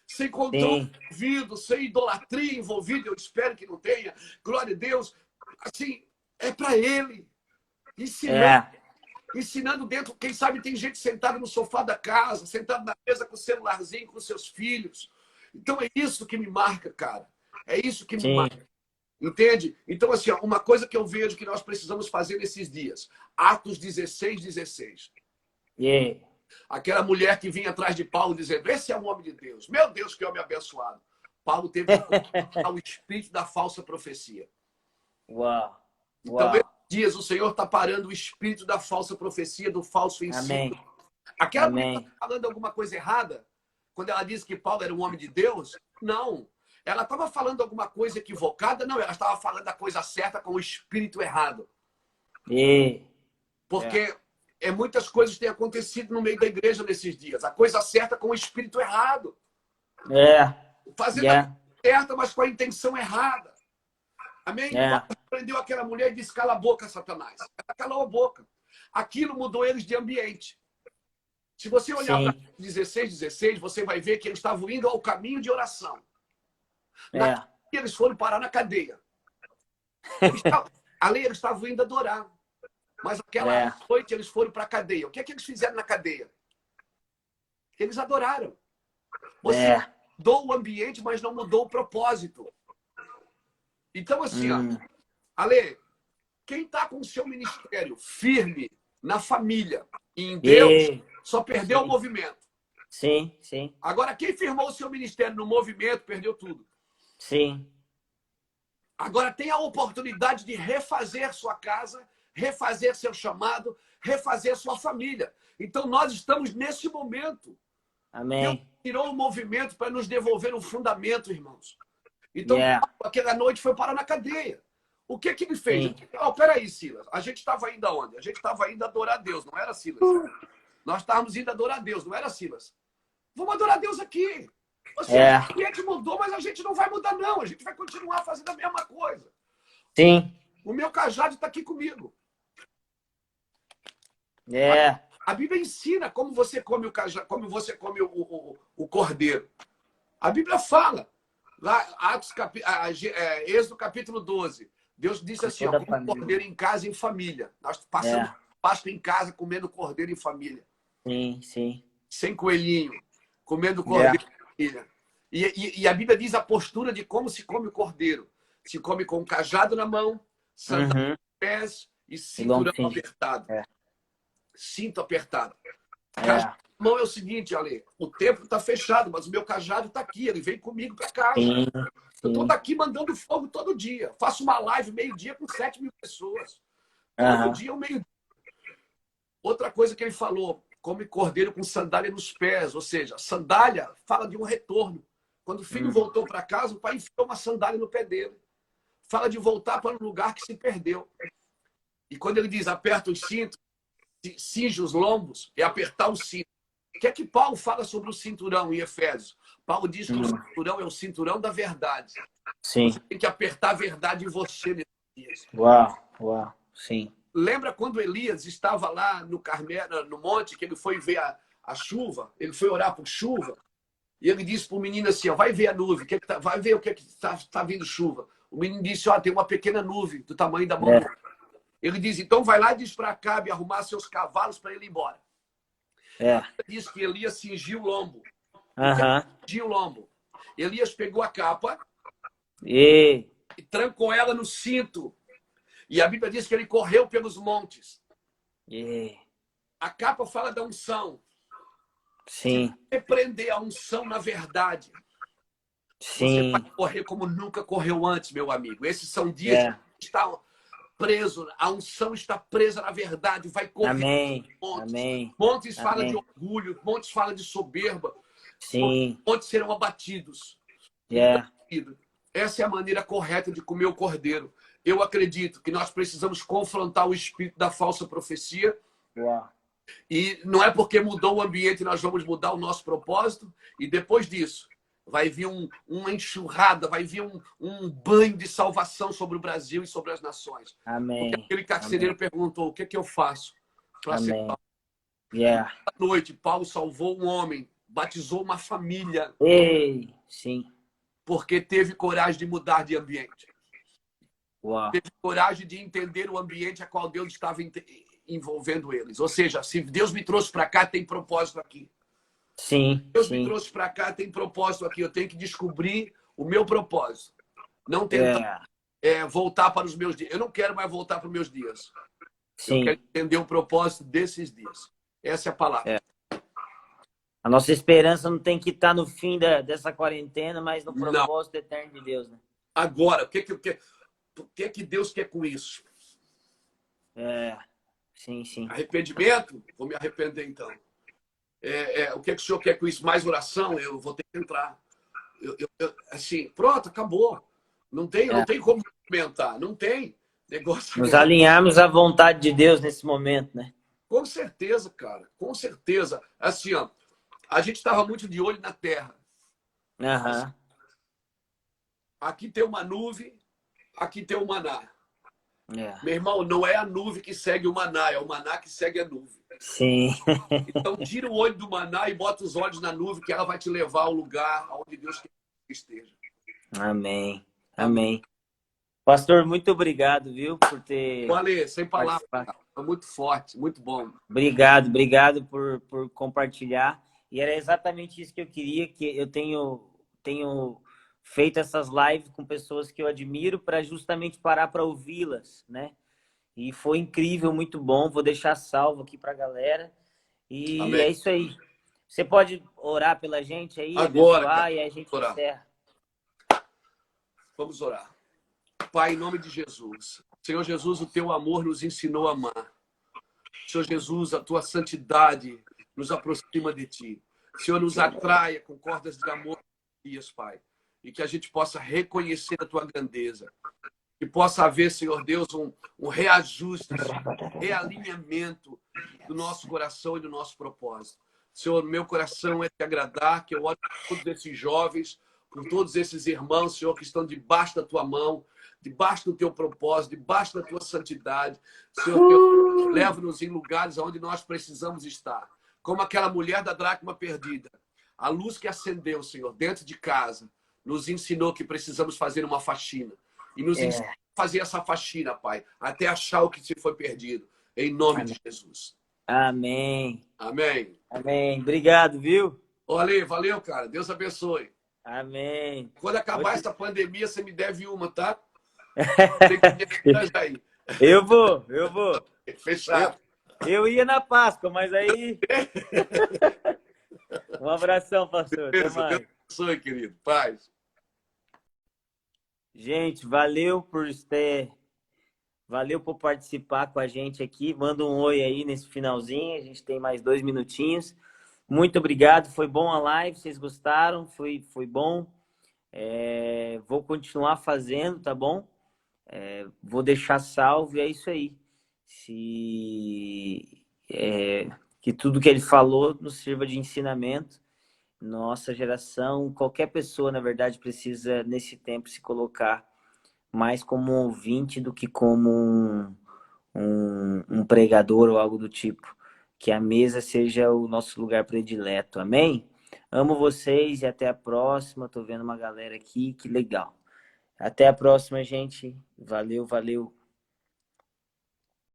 sem controle sim. envolvido, sem idolatria envolvida. Eu espero que não tenha. Glória a Deus. Assim, é para Ele. Ensinando dentro. Quem sabe tem gente sentada no sofá da casa, sentada na mesa com o celularzinho, com seus filhos. Então é isso que me marca, cara. É isso que me Sim. marca. Entende? Então, assim, ó, uma coisa que eu vejo que nós precisamos fazer nesses dias. Atos 16, 16. Yeah. Aquela mulher que vinha atrás de Paulo dizendo, esse é um homem de Deus. Meu Deus, que homem abençoado. Paulo teve que confrontar o espírito da falsa profecia. Uau. Então, esses Uau. dias, o Senhor está parando o espírito da falsa profecia, do falso ensino. Amém. Aquela mulher Amém. está falando alguma coisa errada quando ela disse que Paulo era um homem de Deus? Não. Ela estava falando alguma coisa equivocada? Não, ela estava falando a coisa certa com o espírito errado. Yeah. Porque muitas coisas têm acontecido no meio da igreja nesses dias. A coisa certa com o espírito errado. Fazendo a coisa certa, mas com a intenção errada. Amém? Prendeu aquela mulher e disse, cala a boca, Satanás. Ela calou a boca. Aquilo mudou eles de ambiente. Se você olhar para 16, 16, você vai ver que eles estavam indo ao caminho de oração. Eles foram parar na cadeia. Eles estavam indo adorar. Mas aquela noite eles foram para a cadeia. O que é que eles fizeram na cadeia? Eles adoraram. Você mudou o ambiente, mas não mudou o propósito. Então, assim, ó, Ale, quem está com o seu ministério firme na família e em Deus, só perdeu o movimento. Sim, sim. Agora, quem firmou o seu ministério no movimento, perdeu tudo. Sim. Agora, tem a oportunidade de refazer sua casa, refazer seu chamado, refazer sua família. Então, nós estamos nesse momento. Amém. Deus tirou o movimento para nos devolver um fundamento, irmãos. Então, aquela noite foi parar na cadeia. O que ele fez? Peraí, Silas. A gente estava indo aonde? A gente estava indo adorar a Deus, não era, Silas? Nós estávamos indo adorar a Deus, não era, Silas? Vamos adorar a Deus aqui. Ou seja, o cliente mudou, mas a gente não vai mudar, não. A gente vai continuar fazendo a mesma coisa. Sim. O meu cajado está aqui comigo. A Bíblia ensina como você come o cajado, como você come o cordeiro. A Bíblia fala. Lá, Êxodo capítulo 12. Deus disse assim, ó, como cordeiro em casa e em família. Nós passamos Páscoa em casa comendo cordeiro em família. Sim, sim. Sem coelhinho, comendo cordeiro em família. E a Bíblia diz a postura de como se come o cordeiro. Se come com o cajado na mão, sandália nos pés e cinturão apertado. Cinto apertado. Cajado na mão é o seguinte, Ale, o templo está fechado, mas o meu cajado está aqui, ele vem comigo para casa. Eu estou daqui mandando fogo todo dia. Faço uma live meio-dia com 7.000 pessoas. Todo dia, meio-dia. Outra coisa que ele falou, come cordeiro com sandália nos pés. Ou seja, sandália fala de um retorno. Quando o filho voltou para casa, o pai enfiou uma sandália no pé dele. Fala de voltar para um lugar que se perdeu. E quando ele diz aperta os cintos, cinge os lombos, é apertar o cinto. O que é que Paulo fala sobre o cinturão em Efésios? Paulo diz que o cinturão é o cinturão da verdade. Sim. Você tem que apertar a verdade em você nesses dias. Uau, sim. Lembra quando Elias estava lá no Carmelo, no monte, que ele foi ver a chuva? Ele foi orar por chuva. E ele disse para o menino assim, ó, vai ver a nuvem, vai ver o que está vindo chuva. O menino disse, ó, tem uma pequena nuvem do tamanho da mão. Ele diz, então vai lá e diz para Acabe arrumar seus cavalos para ele ir embora. Ele diz que Elias cingiu o lombo. Cingiu o lombo. Elias pegou a capa e trancou ela no cinto. E a Bíblia diz que ele correu pelos montes. A capa fala da unção. Sim. Se você prender a unção na verdade, você vai correr como nunca correu antes, meu amigo. Esses são dias que está preso, a unção está presa na verdade, vai correr. Montes fala de orgulho, montes fala de soberba. Montes serão abatidos. Essa é a maneira correta de comer o cordeiro. Eu acredito que nós precisamos confrontar o espírito da falsa profecia. E não é porque mudou o ambiente nós vamos mudar o nosso propósito. E depois disso, vai vir uma enxurrada, vai vir um banho de salvação sobre o Brasil e sobre as nações. Porque aquele carcereiro perguntou, o que é que eu faço para ser salvo? À noite, Paulo salvou um homem, batizou uma família. Porque teve coragem de mudar de ambiente. Teve coragem de entender o ambiente a qual Deus estava envolvendo eles. Ou seja, se Deus me trouxe para cá, tem propósito aqui. Deus me trouxe para cá, tem propósito aqui. Eu tenho que descobrir o meu propósito. Não tentar voltar para os meus dias. Eu não quero mais voltar para os meus dias. Eu quero entender o propósito desses dias. Essa é a palavra. A nossa esperança não tem que estar no fim dessa quarentena, mas no propósito eterno de Deus, né? Agora, o que que Deus quer com isso? Sim. Arrependimento? Vou me arrepender, então. O que o senhor quer com isso? Mais oração? Eu vou ter que entrar. Assim, pronto, acabou. Não tem como comentar. Não tem negócio. Nos alinharmos à vontade de Deus nesse momento, né? Com certeza, cara. Com certeza. Assim, ó, a gente estava muito de olho na terra. Aqui tem uma nuvem, aqui tem o maná. Meu irmão, não é a nuvem que segue o maná, é o maná que segue a nuvem. Então, tira o olho do maná e bota os olhos na nuvem, que ela vai te levar ao lugar onde Deus quer que esteja. Amém. Pastor, muito obrigado, viu, por ter Ale, sem palavras, participado. cara. Foi muito forte, muito bom. Obrigado por compartilhar. E era exatamente isso que eu queria, que eu tenho feito essas lives com pessoas que eu admiro para justamente parar para ouvi-las, né? E foi incrível, muito bom. Vou deixar salvo aqui para a galera. E é Amém. isso aí. Você pode orar pela gente aí, Agora, abençoar, cara, e aí a gente vamos orar. encerra. Vamos orar. Pai, em nome de Jesus. Senhor Jesus, o teu amor nos ensinou a amar. Senhor Jesus, a tua santidade nos aproxima de ti. Senhor, nos atraia com cordas de amor, Pai. E que a gente possa reconhecer a tua grandeza. Que possa haver, Senhor Deus, um reajuste, realinhamento do nosso coração e do nosso propósito. Senhor, meu coração é te agradar, que eu oro por todos esses jovens, por todos esses irmãos, Senhor, que estão debaixo da tua mão, debaixo do teu propósito, debaixo da tua santidade. Senhor, leva-nos em lugares onde nós precisamos estar. Como aquela mulher da dracma perdida. A luz que acendeu, Senhor, dentro de casa, nos ensinou que precisamos fazer uma faxina. E nos ensinou a fazer essa faxina, Pai, até achar o que se foi perdido. Em nome de Jesus. Amém. Amém. Amém. Obrigado, viu? Olha, valeu, cara. Deus abençoe. Amém. Quando acabar essa pandemia, você me deve uma, tá? Tem que me arranjar aí. Eu vou. Fechado. Eu ia na Páscoa, mas aí... Um abração, pastor. Até Beleza. mais. Deus abençoe, querido. Paz. Gente, valeu por participar com a gente aqui. Manda um oi aí nesse finalzinho. A gente tem mais 2 minutinhos. Muito obrigado. Foi bom a live. Vocês gostaram? Foi bom. Vou continuar fazendo, tá bom? Vou deixar salvo e é isso aí. Que tudo que ele falou nos sirva de ensinamento. Nossa geração, qualquer pessoa, na verdade, precisa, nesse tempo, se colocar mais como um ouvinte do que como um pregador ou algo do tipo. Que a mesa seja o nosso lugar predileto. Amém? Amo vocês e até a próxima. Tô vendo uma galera aqui, que legal. Até a próxima, gente. Valeu, valeu.